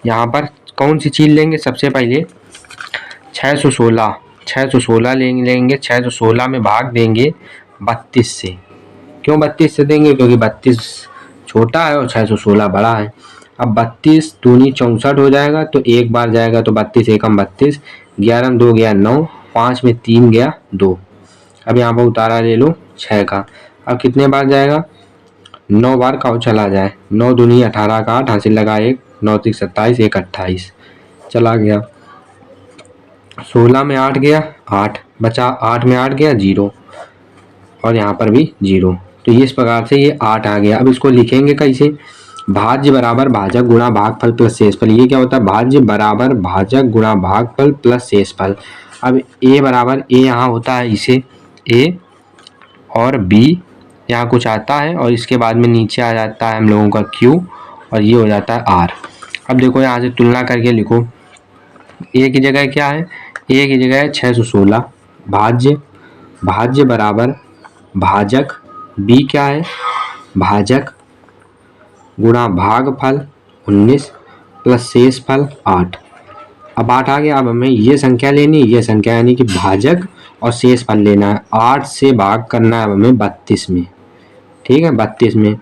[SPEAKER 1] यहाँ पर कौन सी चीज़ लेंगे, सबसे पहले 616 लेंगे। 616 में भाग देंगे 32 से। क्यों 32 से देंगे, क्योंकि 32 छोटा है और 616 बड़ा है। अब 32 दूनी 64 हो जाएगा, तो एक बार जाएगा तो 32 एकम 32, 11 में 2 गया 9, 5 में 3 गया 2। अब यहाँ पर उतारा ले लो 6 का। अब कितने बार जाएगा, 9 बार का चला जाए, 9 दूनी 18 का 8, हासिल लगा 1, 9 3 27, 1 28 चला गया। 16 में 8 गया 8 बचा, 8 में 8 गया 0, और यहाँ पर भी 0। तो इस प्रकार से ये 8 आ गया। अब इसको लिखेंगे कैसे, भाज्य बराबर भाजक गुणा भागफल प्लस शेषफल। ये क्या होता है, भाज्य बराबर भाजक गुणा भागफल प्लस शेषफल। अब ए बराबर ए यहाँ होता है, इसे ए और बी यहाँ कुछ आता है, और इसके बाद में नीचे आ जाता है हम लोगों का क्यू, और ये हो जाता है आर। अब देखो यहाँ से तुलना करके लिखो, ए की जगह क्या है, ए की जगह है 616, भाज्य बराबर भाजक, बी क्या है भाजक, गुणा भागफल 19 प्लस शेषफल 8। अब 8 आ गया। अब हमें ये संख्या लेनी, ये संख्या यानी कि भाजक और शेषफल लेना है। 8 से भाग करना है हमें 32 में, ठीक है, 32 में।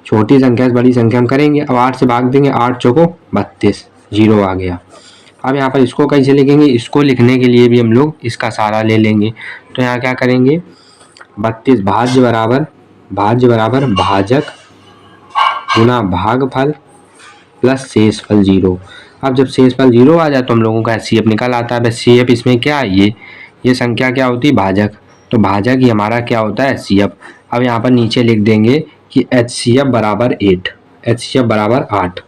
[SPEAKER 1] छोटी संख्या से बड़ी संख्या हम करेंगे। अब 8 से भाग देंगे, 8 चौको 32, 0 आ गया। अब यहाँ पर इसको कैसे लिखेंगे, इसको लिखने के लिए भी हम लोग इसका सहारा ले लेंगे। तो यहाँ क्या करेंगे, 32 भाज्य बराबर भाजक गुणा भागफल प्लस शेषफल 0। अब जब शेषफल 0 आ जाए तो हम लोगों का एचसीएफ निकल आता है। एचसीएफ इसमें क्या है, ये संख्या क्या होती है, भाजक, तो भाजक ही हमारा क्या होता है एचसीएफ। अब यहाँ पर नीचे लिख देंगे कि एचसीएफ बराबर 8, एचसीएफ बराबर 8।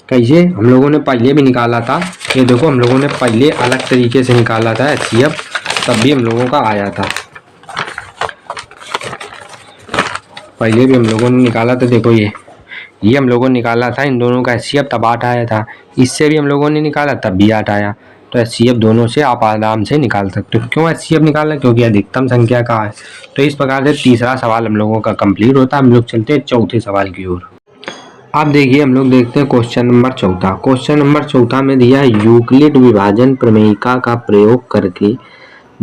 [SPEAKER 1] कैसे, हम लोगों ने पहले भी निकाला था, ये देखो हम लोगों ने पहले अलग तरीके से निकाला था एचसीएफ, तब भी हम लोगों का आया था, पहले भी हम लोगों ने निकाला था। देखो ये हम लोगों ने निकाला था, इन दोनों का एचसीएफ तब 8 आया था। इससे भी हम लोगों ने निकाला तब भी 8 आया। तो एचसीएफ दोनों से आप आराम से निकाल सकते हो। क्यों एचसीएफ निकालना, क्योंकि अधिकतम संख्या का है। तो इस प्रकार से तीसरा सवाल हम लोगों का कंप्लीट होता है। हम लोग चलते हैं चौथे सवाल की ओर। आप देखिए, हम लोग देखते हैं क्वेश्चन नंबर 4। क्वेश्चन नंबर 4 में दिया है, यूक्लिड विभाजन प्रमेयिका का प्रयोग करके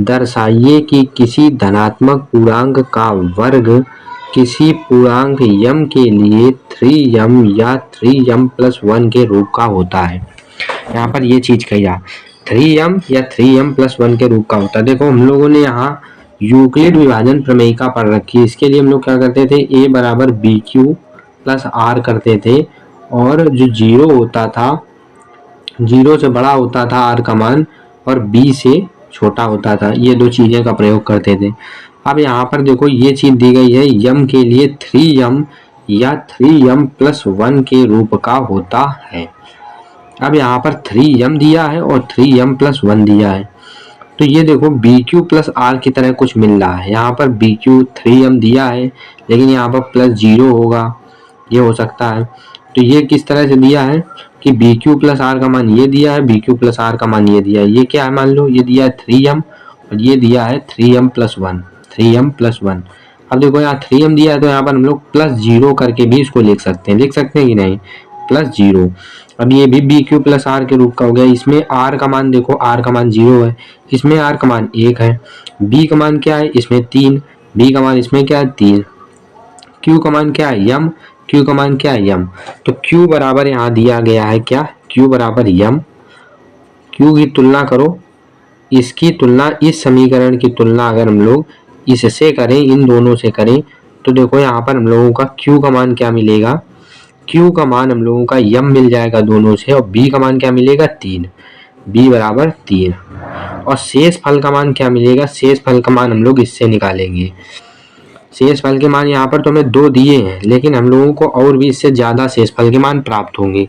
[SPEAKER 1] दर्शाइए कि किसी धनात्मक पूर्णांक का वर्ग किसी पूर्णांक m के लिए 3m या 3m+1 के रूप का होता है। यहाँ पर ये चीज कही जा, 3m या 3m+1 के रूप का होता है। देखो हम लोगों ने यहाँ यूक्लिड विभाजन प्रमेयिका पढ़ रखी है। इसके लिए हम लोग क्या करते थे, a बराबर बी क्यू प्लस आर करते थे, और जो 0 होता था, 0 से बड़ा होता था r का मान, और b से छोटा होता था, ये दो चीज़ें का प्रयोग करते थे। अब यहाँ पर देखो ये चीज़ दी गई है यम के लिए 3m या 3m+1 के रूप का होता है। अब यहाँ पर 3m दिया है और 3m+1 दिया है, तो ये देखो BQ प्लस R की तरह कुछ मिल रहा है। यहाँ पर BQ 3m दिया है लेकिन यहाँ पर +0 होगा, ये हो सकता है। तो ये किस तरह से दिया है कि BQ प्लस R का मान ये दिया है, BQ प्लस R का मान ये दिया है। ये क्या है मान लो, ये दिया है 3m और ये दिया है 3m+1, 3m+1। अब देखो यहाँ 3m दिया है तो यहाँ पर हम लोग +0 करके भी इसको लिख सकते हैं कि नहीं, +0। अब ये भी BQ प्लस R के रूप का हो गया। इसमें R का मान देखो, R का मान 0 है, इसमें R का मान 1 है। B का मान क्या है, इसमें 3, B का मान इसमें क्या है 3। Q का मान क्या है यम, Q का मान क्या है यम। तो Q बराबर यहाँ दिया गया है क्या, Q बराबर यम। Q की तुलना करो, इसकी तुलना, इस समीकरण की तुलना अगर हम लोग इससे करें, इन दोनों से करें, तो देखो यहाँ पर हम लोगों का Q का मान क्या मिलेगा, Q का मान हम लोगों का यम मिल जाएगा दोनों से, और B का मान क्या मिलेगा 3, B बराबर 3। और शेष फल का मान क्या मिलेगा, शेष फल का मान हम लोग इससे निकालेंगे। शेष फल के मान यहाँ पर तो हमें 2 दिए हैं, लेकिन हम लोगों को और भी इससे ज़्यादा शेष फल के मान प्राप्त होंगे।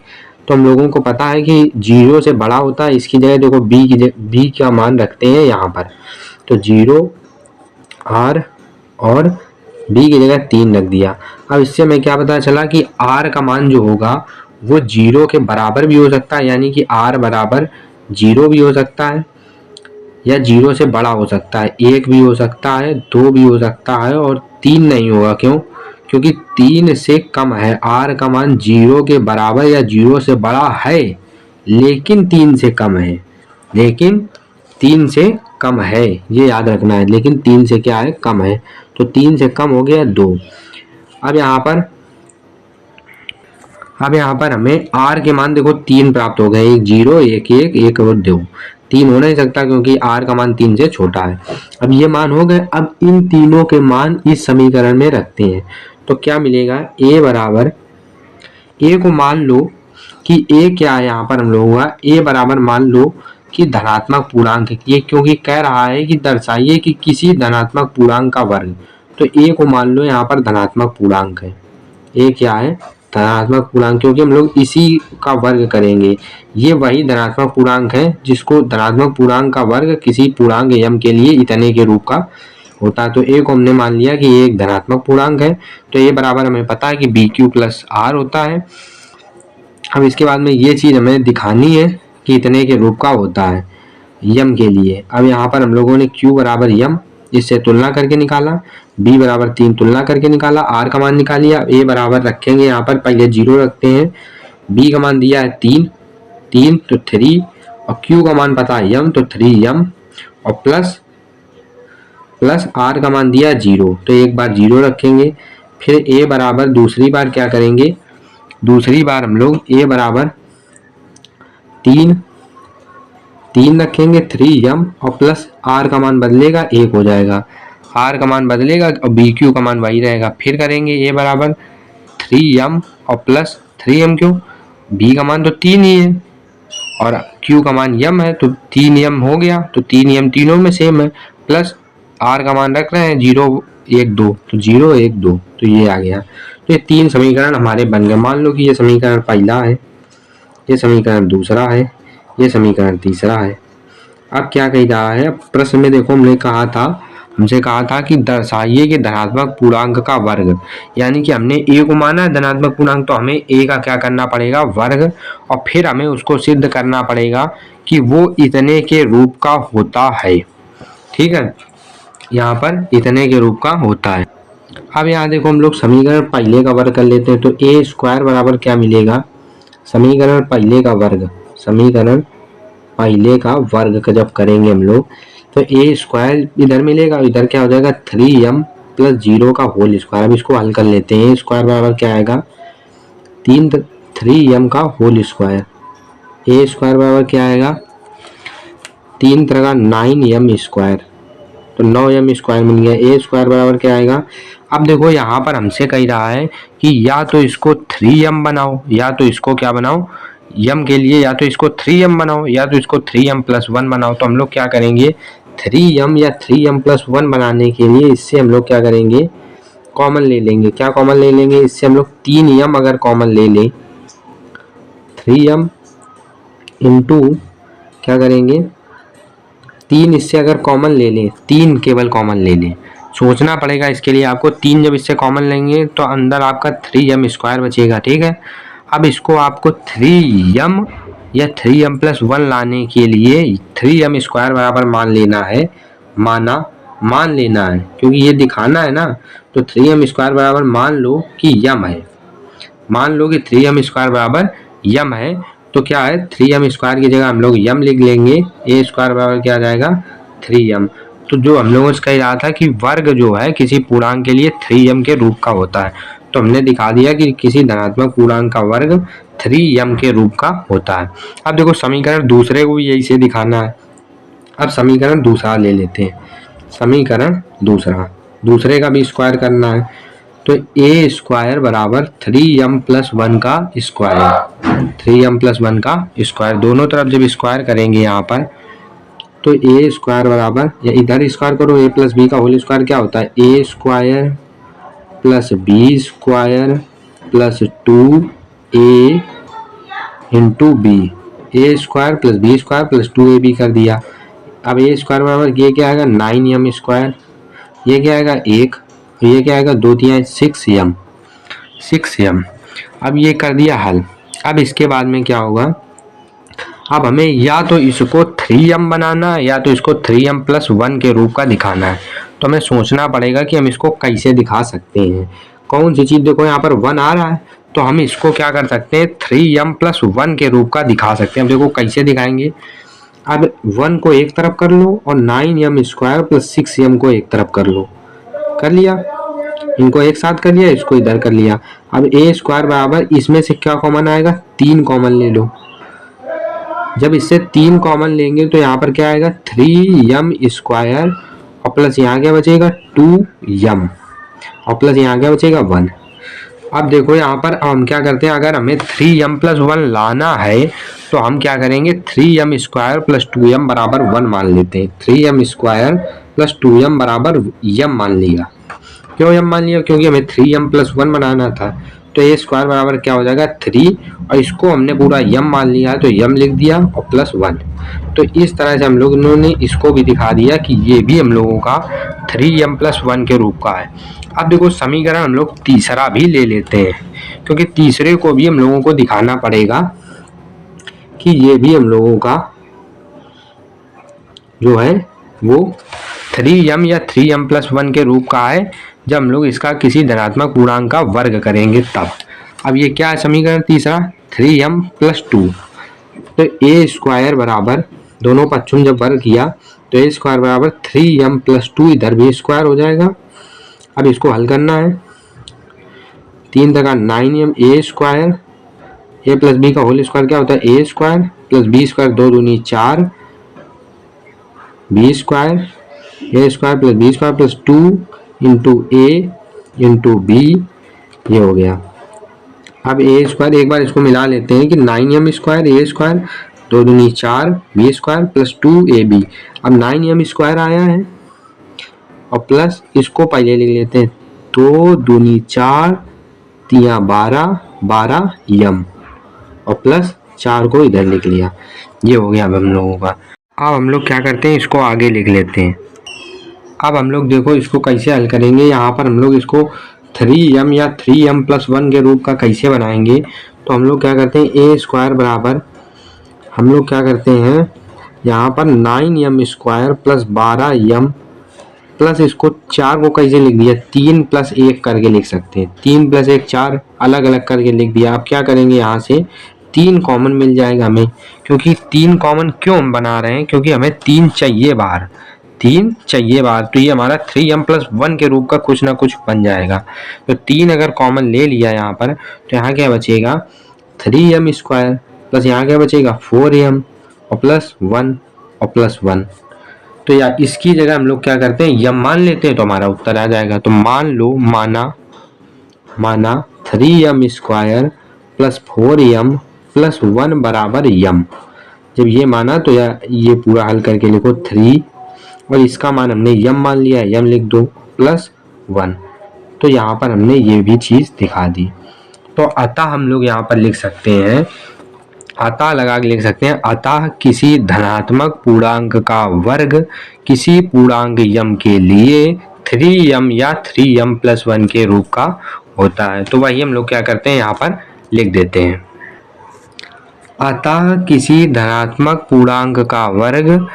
[SPEAKER 1] तो हम लोगों को पता है कि 0 से बड़ा होता है, इसकी जगह देखो B का मान रखते हैं यहाँ पर, तो 0 R और B की जगह 3 रख दिया। अब इससे हमें क्या पता चला कि R का मान जो होगा वो 0 के बराबर भी हो सकता है, यानी कि R बराबर 0 भी हो सकता है, या 0 से बड़ा हो सकता है, 1 भी हो सकता है, 2 भी हो सकता है, और 3 नहीं होगा। क्यों, क्योंकि 3 से कम है। R का मान 0 के बराबर या 0 से बड़ा है, लेकिन 3 से कम है, लेकिन 3 से कम है, ये याद रखना है। लेकिन 3 से क्या है, कम है, तो 3 से कम हो गया 2। अब यहाँ पर हमें R के मान देखो 3 प्राप्त हो गए, 1 0 1 1 1 और 2, 3 हो नहीं सकता क्योंकि R का मान 3 से छोटा है। अब ये मान हो गए। अब इन तीनों के मान इस समीकरण में रखते हैं तो क्या मिलेगा, A बराबर, A को मान लो कि A क्या है, यहाँ पर हम लोगों का A बराबर मान लो कि धनात्मक पूर्णांक, ये क्योंकि कह रहा है कि दर्शाइए कि किसी धनात्मक पूर्णांक का वर्ग, तो A को मान लो यहाँ पर धनात्मक पूर्णांक है। A क्या है, धनात्मक पूर्णांक, क्योंकि हम लोग इसी का वर्ग करेंगे। ये वही धनात्मक पूर्णांक है जिसको धनात्मक पूर्णांक का वर्ग किसी पूर्णांक यम के लिए इतने के रूप का होता है। तो A को हमने मान लिया कि ये एक धनात्मक पूर्णांक है, तो ये बराबर हमें पता है कि BQ प्लस R होता है। अब इसके बाद में ये चीज़ हमें दिखानी है कि इतने के रूप का होता है यम के लिए। अब यहाँ पर हम लोगों ने Q बराबर यम, इससे तुलना करके निकाला, B बराबर 3 तुलना करके निकाला, R का मान निकाल लिया। A बराबर रखेंगे यहाँ पर, पहले 0 रखते हैं, B का मान दिया है 3 तो 3, और Q का मान पता है यम, तो 3m, और प्लस R का मान दिया 0, तो एक बार 0 रखेंगे। फिर A बराबर दूसरी बार क्या करेंगे, दूसरी बार हम लोग A बराबर 3 रखेंगे, 3m, और प्लस R का मान बदलेगा 1 हो जाएगा, R का मान बदलेगा और BQ का मान वही रहेगा। फिर करेंगे A बराबर 3m और प्लस 3m, क्यों, B का मान तो 3 ही है और Q का मान यम है, तो 3m हो गया, तो 3m तीनों में सेम है, प्लस R का मान रख रहे हैं 0 1 2, तो 0 1 2, तो ये आ गया। तो ये 3 समीकरण हमारे बन गए। मान लो कि ये समीकरण पहला है, ये समीकरण दूसरा है, ये समीकरण तीसरा है। अब क्या कह रहा है, प्रश्न में देखो हमसे कहा था कि दर्शाइए कि धनात्मक पूर्णांक का वर्ग, यानी कि हमने A को माना है धनात्मक पूर्णांक, तो हमें A का क्या करना पड़ेगा, वर्ग, और फिर हमें उसको सिद्ध करना पड़ेगा कि वो इतने के रूप का होता है। ठीक है, यहाँ पर इतने के रूप का होता है। अब यहाँ देखो हम लोग समीकरण पहले का वर्ग कर लेते हैं, तो A स्क्वायर बराबर क्या मिलेगा, समीकरण पहले का वर्ग का जब करेंगे हम लोग, तो A स्क्वायर इधर मिलेगा, इधर क्या हो जाएगा 3m प्लस 0 का होल स्क्वायर। अब इसको हल कर लेते हैं। A स्क्वायर बराबर क्या आएगा, 3m का होल स्क्वायर। A स्क्वायर बराबर क्या आएगा, 3 तरह का 9m स्क्वायर, तो 9m स्क्वायर मिल गया। A स्क्वायर बराबर क्या आएगा, अब देखो यहाँ पर हमसे कह रहा है कि या तो इसको 3m बनाओ या तो इसको क्या बनाओ, यम के लिए या तो इसको 3m बनाओ या तो इसको 3m+1 बनाओ। तो हम लोग क्या करेंगे, 3m या 3m+1 बनाने के लिए इससे हम लोग क्या करेंगे, कॉमन ले लेंगे। क्या कॉमन ले लेंगे, इससे हम लोग 3m अगर कॉमन ले लें, 3m इंटू क्या करेंगे, 3 इससे अगर कॉमन ले लें, 3 केवल कॉमन ले लें, सोचना पड़ेगा इसके लिए आपको। 3 जब इससे कॉमन लेंगे तो अंदर आपका 3m² बचेगा, ठीक है। अब इसको आपको 3m या 3m+1 लाने के लिए 3m² बराबर मान लेना है, मान लेना है, क्योंकि ये दिखाना है ना। तो 3m² बराबर मान लो कि यम है, मान लो कि 3m² बराबर यम है। तो क्या है, 3m² की जगह हम लोग यम लिख लेंगे, a² बराबर क्या आ जाएगा, 3m। तो जो हम लोगों से कह रहा था कि वर्ग जो है किसी पूर्णांक के लिए 3m के रूप का होता है, तो हमने दिखा दिया कि किसी धनात्मक पूर्णांक का वर्ग 3m के रूप का होता है। अब देखो समीकरण दूसरे को भी यही से दिखाना है। अब समीकरण दूसरा ले लेते हैं, समीकरण दूसरे का भी स्क्वायर करना है। तो a² बराबर 3m+1 का स्क्वायर, 3m+1 का स्क्वायर, दोनों तरफ जब स्क्वायर करेंगे यहाँ पर, तो a² बराबर, या इधर स्क्वायर करो, a+b का होल स्क्वायर क्या होता है, a² + b² + 2a into B, a² + b² + 2ab कर दिया। अब a² बराबर ये क्या आएगा, 9m², ये क्या आएगा 1, ये क्या आएगा 2 3 6m। अब ये कर दिया हल। अब इसके बाद में क्या होगा, अब हमें या तो इसको 3m बनाना है या तो इसको 3m+1 के रूप का दिखाना है। तो हमें सोचना पड़ेगा कि हम इसको कैसे दिखा सकते हैं, कौन सी चीज़। देखो यहाँ पर 1 आ रहा है, तो हम इसको क्या कर सकते हैं, 3m+1 के रूप का दिखा सकते हैं। अब देखो कैसे दिखाएंगे। अब 1 को एक तरफ कर लो और 9m² + 6m को एक तरफ कर लो, कर लिया, इनको एक साथ कर लिया, इसको इधर कर लिया। अब a² बराबर, इसमें से क्या कॉमन आएगा, 3 कॉमन ले लो। जब इससे 3 कॉमन लेंगे तो यहाँ पर क्या आएगा, 3m² और प्लस यहाँ क्या बचेगा 2m और प्लस यहाँ क्या बचेगा 1। अब देखो यहाँ पर हम क्या करते हैं, अगर हमें 3m+1 लाना है तो हम क्या करेंगे, 3m² + 2m बराबर 1 मान लेते हैं। 3m² + 2m बराबर m मान लिया। क्यों m मान लिया, क्योंकि हमें 3m+1 बनाना था। तो a² बराबर क्या हो जाएगा 3, और इसको हमने पूरा m मान लिया है तो m लिख दिया और +1। तो इस तरह से हम लोगों ने इसको भी दिखा दिया कि ये भी हम लोगों का 3m+1 के रूप का है। अब देखो समीकरण हम लोग तीसरा भी ले लेते हैं, क्योंकि तीसरे को भी हम लोगों को दिखाना पड़ेगा कि ये भी हम लोगों का जो है वो 3m या 3m+1 के रूप का है, जब हम लोग इसका किसी धनात्मक पूर्णांक का वर्ग करेंगे तब। अब ये क्या है समीकरण तीसरा, 3m+2। तो a² बराबर, दोनों पक्षों में जब वर्ग किया तो a² बराबर 3m+2, इधर भी स्क्वायर हो जाएगा। अब इसको हल करना है, 3 तक 9m, a² a + b का होल स्क्वायर क्या होता है, a² + b², 2 दूनी 4, b² a² + b² + 2 into a into b, ये हो गया। अब a² एक बार इसको मिला लेते हैं कि 9m² a², 2 दूनी 4 b² + 2ab। अब 9m² आया है और प्लस इसको पहले लिख लेते हैं, 2 दूनी 4 3 12 12m और प्लस 4 को इधर लिख लिया। ये हो गया अब हम लोगों का। अब हम लोग क्या करते हैं, इसको आगे लिख लेते हैं। अब हम लोग देखो इसको कैसे हल करेंगे। यहाँ पर हम लोग इसको 3m या 3m+1 के रूप का कैसे बनाएंगे। तो हम लोग क्या करते हैं, a² बराबर, हम लोग क्या करते हैं यहाँ पर 9m² + 12m प्लस इसको 4 को कैसे लिख दिया, 3 + 1 करके लिख सकते हैं। 3 + 1 4 अलग अलग करके लिख दिया। अब क्या करेंगे, यहाँ से 3 कॉमन मिल जाएगा हमें, क्योंकि 3 कॉमन क्यों हम बना रहे हैं, क्योंकि हमें 3 चाहिए बाहर, 3 चाहिए बाहर। तो ये हमारा 3m+1 के रूप का कुछ ना कुछ बन जाएगा। तो 3 अगर कॉमन ले लिया यहाँ पर, तो यहाँ क्या बचेगा 3m² प्लस यहाँ क्या बचेगा 4m और प्लस 1 और प्लस 1। तो यार इसकी जगह हम लोग क्या करते हैं, यम मान लेते हैं तो हमारा उत्तर आ जाएगा। तो मान लो, माना 3m² + 4m प्लस 1 बराबर यम। जब ये माना तो ये पूरा हल करके लिखो 3 और इसका मान हमने यम मान लिया है, यम लिख दो प्लस 1। तो यहाँ पर हमने ये भी चीज़ दिखा दी। तो अतः हम लोग यहाँ पर लिख सकते हैं, अतः लगा के लिख सकते हैं, अतः किसी धनात्मक पूर्णांक का वर्ग किसी पूर्णांक यम के लिए 3m या 3m प्लस 1 के रूप का होता है। तो वही हम लोग क्या करते हैं, यहाँ पर लिख देते हैं। अतः किसी धनात्मक पूर्णांक का वर्ग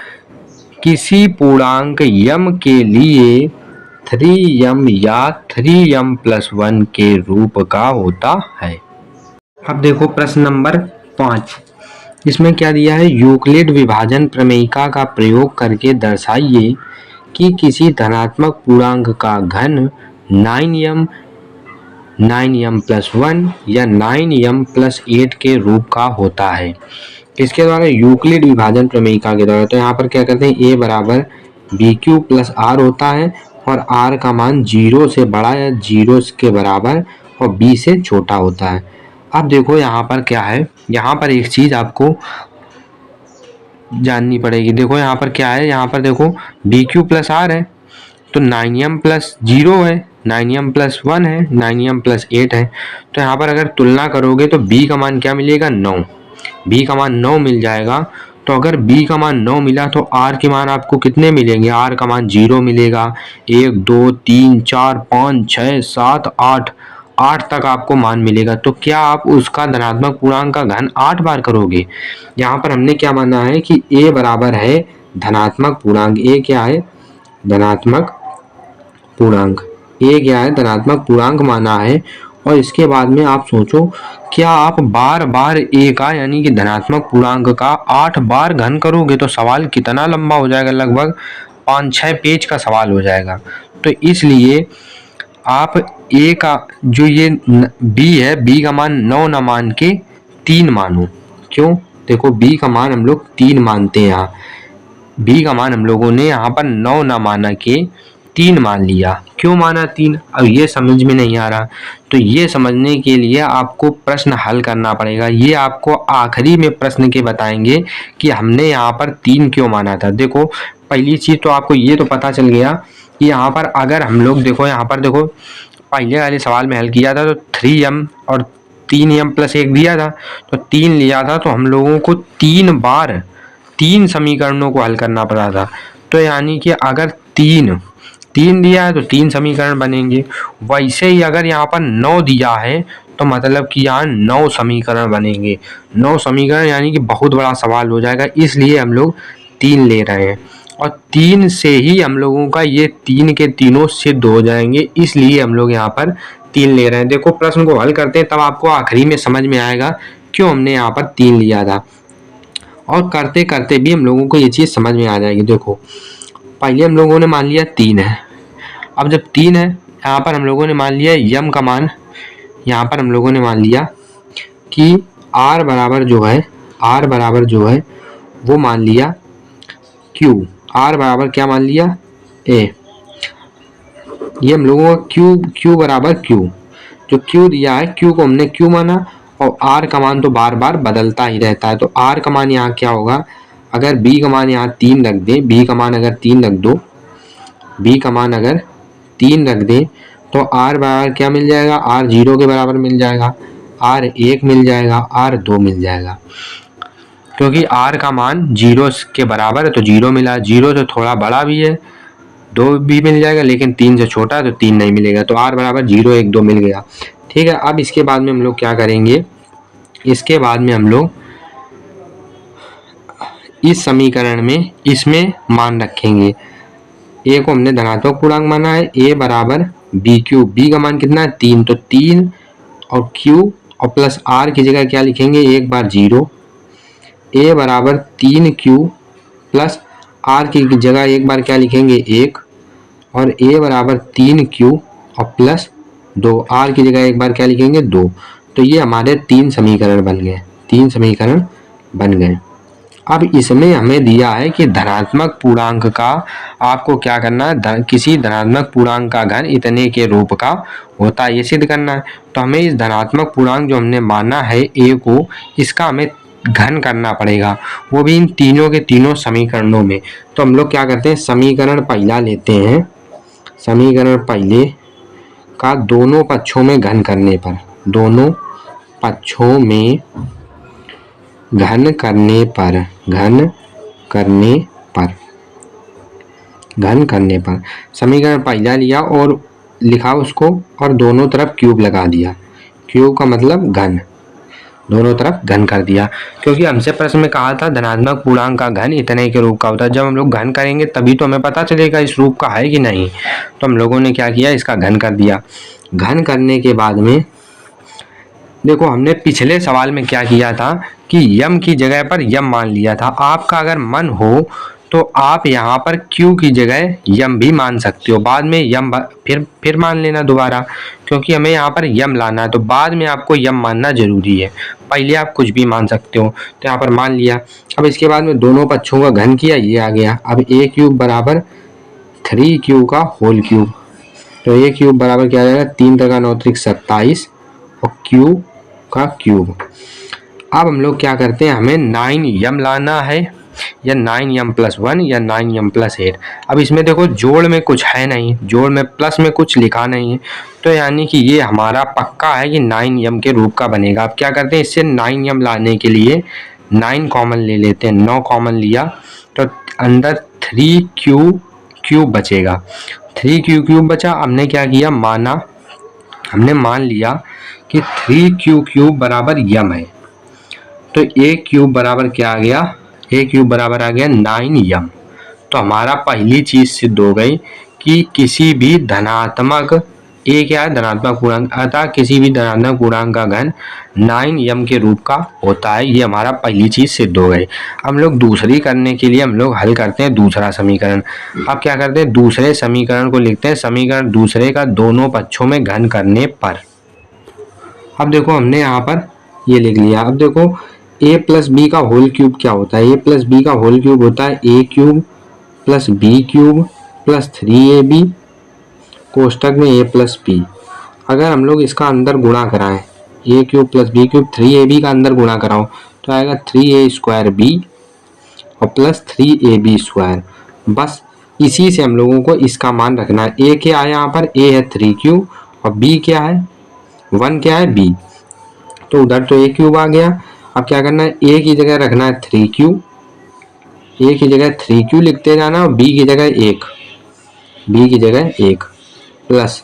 [SPEAKER 1] किसी पूर्णांक यम के लिए 3m या 3m प्लस 1 के रूप का होता है। अब देखो प्रश्न नंबर 5, इसमें क्या दिया है, यूक्लिड विभाजन प्रमेयिका का प्रयोग करके दर्शाइए कि किसी धनात्मक पूर्णांक का घन 9m 9m प्लस 1 या 9m प्लस 8 के रूप का होता है। इसके द्वारा यूक्लिड विभाजन प्रमेयिका के द्वारा, तो यहाँ पर क्या करते हैं, a बराबर बी क्यू प्लस आर होता है और r का मान 0 से बड़ा या 0 के बराबर और b से छोटा होता है। अब देखो यहाँ पर क्या है, यहाँ पर एक चीज़ आपको जाननी पड़ेगी। देखो यहाँ पर क्या है, यहाँ पर देखो बी क्यू प्लस आर है तो 9m प्लस 0 है, 9m प्लस 1 है, 9m प्लस 8 है। तो यहाँ पर अगर तुलना करोगे तो b का मान क्या मिलेगा, 9। b का मान 9 मिल जाएगा। तो अगर b का मान 9 मिला तो r के मान आपको कितने मिलेंगे, r का मान 0 मिलेगा। 1 2 3 4 5 6 7 8 तक आपको मान मिलेगा। तो क्या आप उसका धनात्मक पूर्णांक का घन 8 बार करोगे। यहाँ पर हमने क्या माना है कि a बराबर है धनात्मक पूर्णांक, a क्या है, धनात्मक पूर्णांक, a क्या है, धनात्मक पूर्णांक माना है। और इसके बाद में आप सोचो, क्या आप बार बार a का यानी कि धनात्मक पूर्णांक का 8 बार घन करोगे तो सवाल कितना लंबा हो जाएगा, लगभग 5-6 पेज का सवाल हो जाएगा। तो इसलिए आप a का जो ये b है, b का मान 9 न मान के 3 मानो। क्यों, देखो b का मान हम लोग 3 मानते हैं, यहाँ b का मान हम लोगों ने यहाँ पर 9 न माना के 3 मान लिया। क्यों माना 3, अब ये समझ में नहीं आ रहा। तो ये समझने के लिए आपको प्रश्न हल करना पड़ेगा। ये आपको आखिरी में प्रश्न के बताएंगे कि हमने यहाँ पर 3 क्यों माना था। देखो पहली चीज़ तो आपको ये तो पता चल गया कि यहाँ पर अगर हम लोग देखो, यहाँ पर देखो पहले वाले सवाल में हल किया था तो 3m और 3m प्लस 1 दिया था तो 3 लिया था, तो हम लोगों को 3 बार 3 समीकरणों को हल करना पड़ा था। तो यानी कि अगर 3 दिया है तो 3 समीकरण बनेंगे। वैसे ही अगर यहाँ पर 9 दिया है तो मतलब कि यहाँ 9 समीकरण बनेंगे। 9 समीकरण यानी कि बहुत बड़ा सवाल हो जाएगा, इसलिए हम लोग 3 ले रहे हैं। और 3 से ही हम लोगों का ये 3 के तीनों सिद्ध हो जाएंगे, इसलिए हम लोग यहाँ पर 3 ले रहे हैं। देखो प्रश्न को हल करते हैं तब आपको आखिरी में समझ में आएगा क्यों हमने यहाँ पर 3 लिया था। और करते करते भी हम लोगों को ये चीज़ समझ में आ जाएगी। देखो पहले हम लोगों ने मान लिया 3 है, अब जब 3 है यहाँ पर हम लोगों ने मान लिया यम का मान, यहाँ पर हम लोगों ने मान लिया कि r बराबर जो है वो मान लिया q, r बराबर क्या मान लिया a। ये हम लोगों का q बराबर q, जो q दिया है q को हमने q माना और r का मान तो बार बार बदलता ही रहता है। तो r का मान यहाँ क्या होगा, अगर b का मान यहाँ 3 रख दे, b का मान अगर 3 रख दो, b का मान अगर 3 रख दे तो r बराबर क्या मिल जाएगा, r 0 के बराबर मिल जाएगा, r 1 मिल जाएगा, r 2 मिल जाएगा। क्योंकि r का मान 0 के बराबर है तो 0 मिला, 0 से थोड़ा बड़ा भी है 2 भी मिल जाएगा, लेकिन 3 से छोटा है तो 3 नहीं मिलेगा। तो r बराबर 0 1 2 मिल गया। ठीक है, अब इसके बाद में हम लोग क्या करेंगे, इसके बाद में हम लोग इस समीकरण में इसमें मान रखेंगे। a को हमने धनात्मक पूर्णांक माना है, a बराबर बी क्यू, बी का मान कितना है 3, तो 3 और q और प्लस r की जगह क्या लिखेंगे, एक बार 0, a बराबर 3q प्लस r की जगह एक बार क्या लिखेंगे 1 और a बराबर 3q और प्लस 2, r की जगह एक बार क्या लिखेंगे 2। तो ये हमारे 3 समीकरण बन गए, 3 समीकरण बन गए। अब इसमें हमें दिया है कि धनात्मक पूर्णांक का आपको क्या करना है, किसी धनात्मक पूर्णांक का घन इतने के रूप का होता है, ये सिद्ध करना है। तो हमें इस धनात्मक पूर्णांक जो हमने माना है a को, इसका हमें घन करना पड़ेगा, वो भी इन तीनों के तीनों समीकरणों में। तो हम लोग क्या करते हैं, समीकरण पहला लेते हैं, समीकरण पहले का दोनों पक्षों में घन करने पर, दोनों पक्षों में घन करने पर, घन करने पर समीकरण पहला लिया और लिखा उसको, और दोनों तरफ क्यूब लगा दिया। क्यूब का मतलब घन, दोनों तरफ घन कर दिया, क्योंकि हमसे प्रश्न में कहा था धनात्मक पूर्णांक का घन इतने के रूप का होता है। जब हम लोग घन करेंगे तभी तो हमें पता चलेगा इस रूप का है कि नहीं। तो हम लोगों ने क्या किया, इसका घन कर दिया। घन करने के बाद में देखो, हमने पिछले सवाल में क्या किया था कि यम की जगह पर यम मान लिया था। आपका अगर मन हो तो आप यहाँ पर क्यू की जगह यम भी मान सकते हो, बाद में यम फिर मान लेना दोबारा, क्योंकि हमें यहाँ पर यम लाना है तो बाद में आपको यम मानना जरूरी है, पहले आप कुछ भी मान सकते हो। तो यहाँ पर मान लिया। अब इसके बाद में दोनों पक्षों का घन किया, ये आ गया। अब a क्यूब बराबर 3q का होल क्यूब, तो a क्यूब बराबर क्या आ जाएगा, 3 × 9 = 27 और q का क्यूब। अब हम लोग क्या करते हैं, हमें 9m लाना है, या 9m+1 या 9m+8। अब इसमें देखो जोड़ में कुछ है नहीं, जोड़ में प्लस में कुछ लिखा नहीं है, तो यानी कि ये हमारा पक्का है कि 9m के रूप का बनेगा। अब क्या करते हैं, इससे 9m लाने के लिए 9 कॉमन ले लेते हैं, 9 कॉमन लिया तो अंदर 3q³ बचेगा, 3q³ बचा। हमने क्या किया, हमने मान लिया कि 3q³ बराबर यम है, तो a क्यूब बराबर क्या आ गया, a क्यूब बराबर आ गया 9m। तो हमारा पहली चीज सिद्ध हो गई कि किसी भी धनात्मक, a क्या है, धनात्मक पूर्णांक, अतः किसी भी धनात्मक पूर्णांक का घन 9m के रूप का होता है। ये हमारा पहली चीज सिद्ध हो गई। हम लोग दूसरी करने के लिए हम लोग हल करते हैं दूसरा समीकरण। अब क्या करते हैं, दूसरे समीकरण को लिखते हैं, समीकरण दूसरे का दोनों पक्षों में घन करने पर। अब देखो हमने यहाँ पर ये लिख लिया। अब देखो a + b का होल क्यूब क्या होता है, a + b का होल क्यूब होता है a³ + b³ + 3ab कोष्टक में a + b। अगर हम लोग इसका अंदर गुणा कराएं, a³ + b³ 3ab का अंदर गुणा कराओ तो आएगा 3a² b और +3ab²। बस इसी से हम लोगों को इसका मान रखना है। a क्या है, यहाँ पर a है 3q और b क्या है, 1 क्या है, b, तो उधर तो a³ आ गया। अब क्या करना है, a की जगह रखना है 3q, a की जगह 3q लिखते जाना और b की जगह 1, b की जगह 1 प्लस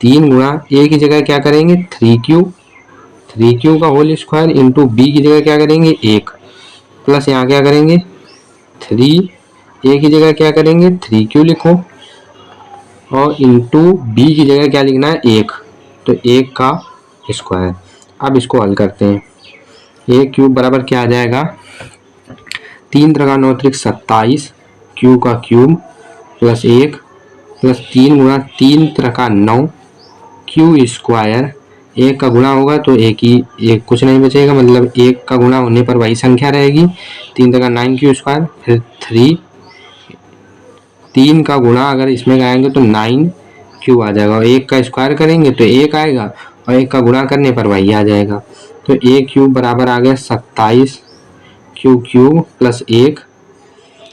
[SPEAKER 1] 3 गुणा a की जगह क्या करेंगे 3q का होल स्क्वायर इंटू b की जगह क्या करेंगे 1 प्लस यहाँ क्या करेंगे 3, a की जगह क्या करेंगे 3q लिखो और इंटू b की जगह क्या लिखना है 1, तो 1 का स्क्वायर। अब इसको हल करते हैं, a क्यूब बराबर क्या आ जाएगा, 3 × 9 = 27 q का क्यूब प्लस 1 प्लस 3 गुणा 3 × 9 q स्क्वायर, 1 का गुणा होगा तो एक कुछ नहीं बचेगा, मतलब 1 का गुणा होने पर वही संख्या रहेगी, 3 × 9 q स्क्वायर, फिर 3 का गुणा अगर इसमें कराएंगे तो 9q आ जाएगा और 1 का स्क्वायर करेंगे तो 1 आएगा और 1 का गुणा करने पर वही आ जाएगा। तो a क्यूब बराबर आ गया 27 q³ प्लस 1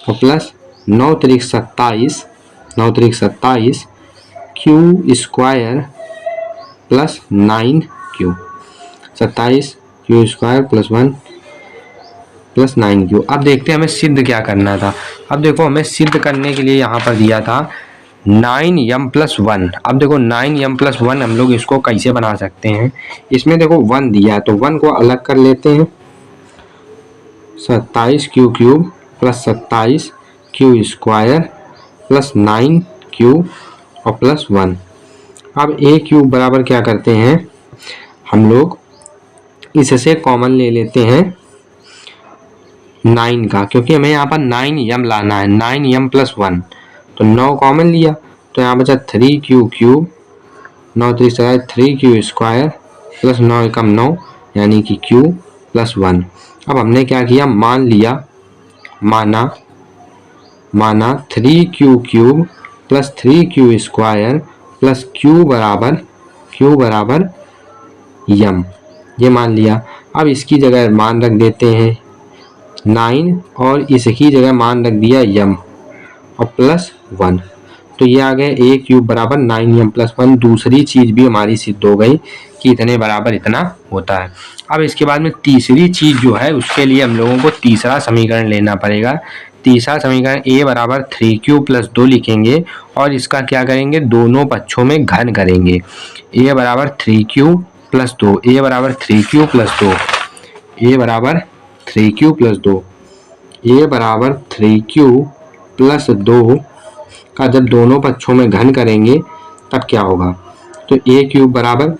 [SPEAKER 1] और plus 9 × 27 q square plus 9q, 27 q square plus 1 plus 9q। अब देखते हैं हमें सिद्ध क्या करना था। अब देखो हमें सिद्ध करने के लिए यहाँ पर दिया था 9m+1। अब देखो 9m+1 हम लोग इसको कैसे बना सकते हैं, इसमें देखो 1 दिया है तो 1 को अलग कर लेते हैं, 27q³ plus 27q square plus 9q और प्लस 1। अब a क्यूब बराबर क्या करते हैं, हम लोग इससे कॉमन ले लेते हैं 9 का, क्योंकि हमें यहाँ पर 9m लाना है, 9m+1 तो 9 कॉमन लिया तो यहाँ बचा 3q³, 9 × 3 = 3q स्क्वायर प्लस 9 × 9 यानी कि q प्लस 1। अब हमने क्या किया, मान लिया माना 3q cube plus 3q square plus q बराबर यम, ये मान लिया। अब इसकी जगह मान रख देते हैं 9 और इसकी जगह मान रख दिया यम और प्लस 1, तो ये आ गया a क्यूब बराबर 9m प्लस 1। दूसरी चीज भी हमारी सिद्ध हो गई कि इतने बराबर इतना होता है। अब इसके बाद में तीसरी चीज जो है उसके लिए हम लोगों को तीसरा समीकरण लेना पड़ेगा। तीसरा समीकरण a बराबर 3q प्लस 2 लिखेंगे और इसका क्या करेंगे, दोनों पक्षों में घन करेंगे। a बराबर 3q प्लस 2, a बराबर 3q प्लस 2, a बराबर 3q प्लस 2, a बराबर 3q प्लस 2 का जब दोनों पक्षों में घन करेंगे तब क्या होगा, तो a क्यूब बराबर,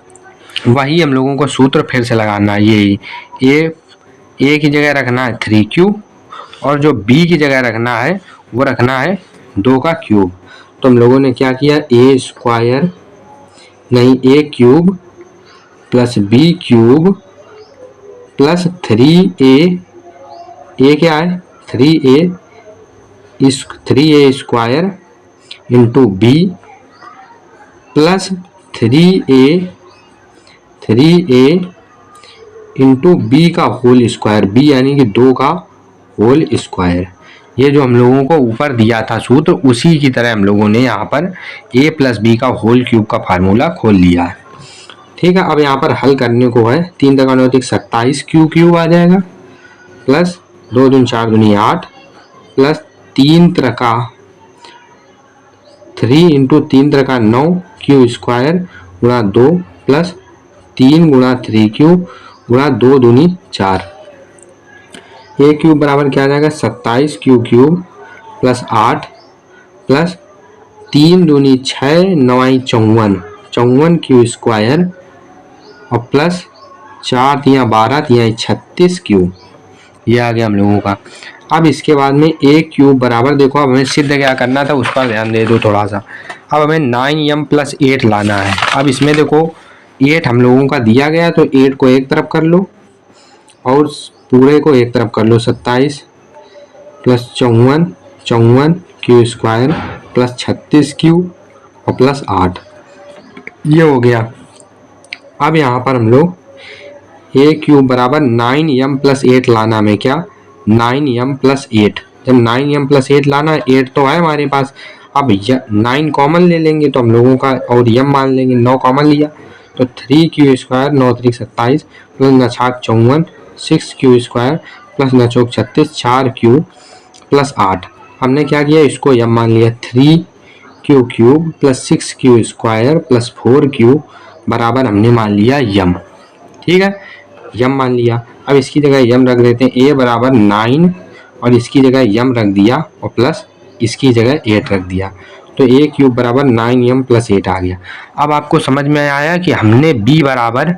[SPEAKER 1] वही हम लोगों को सूत्र फिर से लगाना है। ये a की जगह रखना है 3q और जो b की जगह रखना है वो रखना है 2 का क्यूब। तो हम लोगों ने क्या किया, a cube plus b cube plus 3a, क्या है 3a square into b plus 3a into b का होल स्क्वायर, b यानी कि 2 का होल स्क्वायर। ये जो हम लोगों को ऊपर दिया था सूत्र, उसी की तरह हम लोगों ने यहाँ पर a प्लस बी का होल क्यूब का फार्मूला खोल लिया है। ठीक है, अब यहाँ पर हल करने को है 3 × 9 = 27 क्यूब आ जाएगा प्लस 2 दूनी 4 दूनी 8 plus 3 Trika 3 into 3 Trika 9 Q square गुणा 2 प्लस 3 गुणा 3q गुणा 2 दूनी 4। a क्यूब बराबर क्या आ जाएगा, 27 क्यूब प्लस 8 प्लस 3 दूनी 6 9 54 क्यू स्क्वायर और प्लस 4 × 12 × 36 क्यू, ये आ गया हम लोगों का। अब इसके बाद में a क्यूब बराबर, देखो अब हमें सिद्ध क्या करना था उस पर ध्यान दे दो थोड़ा सा। अब हमें 9m प्लस 8 लाना है। अब इसमें देखो 8 हम लोगों का दिया गया तो 8 को एक तरफ कर लो और पूरे को एक तरफ कर लो, 27 plus 54 Q square plus 36 Q और प्लस 8, ये हो गया। अब यहाँ पर हम लोग a क्यूब बराबर 9m प्लस 8 लाना में, क्या 9m प्लस 8, जब 9m प्लस 8 लाना है, 8 तो है हमारे पास, अब 9 कॉमन ले लेंगे तो हम लोगों का और m मान लेंगे, 9 कॉमन लिया तो 3q square 9 × 3 = 27 plus 9 × 4 = 54 6q square plus 9 × 4 = 36 4q plus 8। हमने क्या किया, इसको m मान लिया, 3q cube plus 6q square plus 4q बराबर हमने मान लिया यम। ठीक है, यम मान लिया। अब इसकी जगह यम रख देते हैं, a बराबर 9 और इसकी जगह यम रख दिया और प्लस इसकी जगह 8 रख दिया, तो a क्यूब बराबर 9m प्लस 8 आ गया। अब आपको समझ में आया कि हमने b बराबर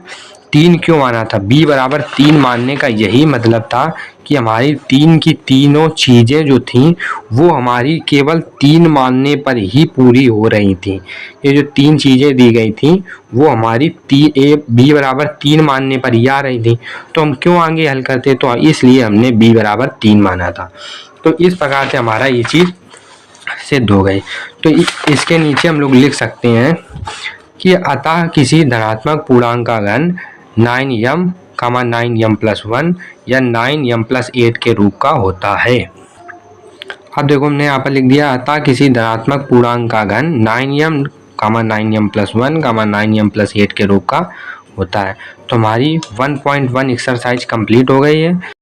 [SPEAKER 1] 3 क्यों माना था। b बराबर 3 मानने का यही मतलब था कि हमारी 3 की तीनों चीज़ें जो थीं वो हमारी केवल 3 मानने पर ही पूरी हो रही थी। ये जो 3 चीज़ें दी गई थी वो हमारी b बराबर 3 मानने पर ही आ रही थी, तो हम क्यों आगे हल करते, तो इसलिए हमने b बराबर 3 माना था। तो इस प्रकार से हमारा ये चीज़ सिद्ध हो गई। तो इसके नीचे हम लोग लिख सकते हैं कि अतः किसी धनात्मक पूर्णांक का घन 9m 9m प्लस 1 या 9m प्लस 8 के रूप का होता है। अब देखो हमने यहाँ पर लिख दिया, अतः किसी धनात्मक पूर्णांक का घन 9m 9m plus 1 9m plus 8 के रूप का होता है। तो हमारी 1.1 एक्सरसाइज कंप्लीट हो गई है।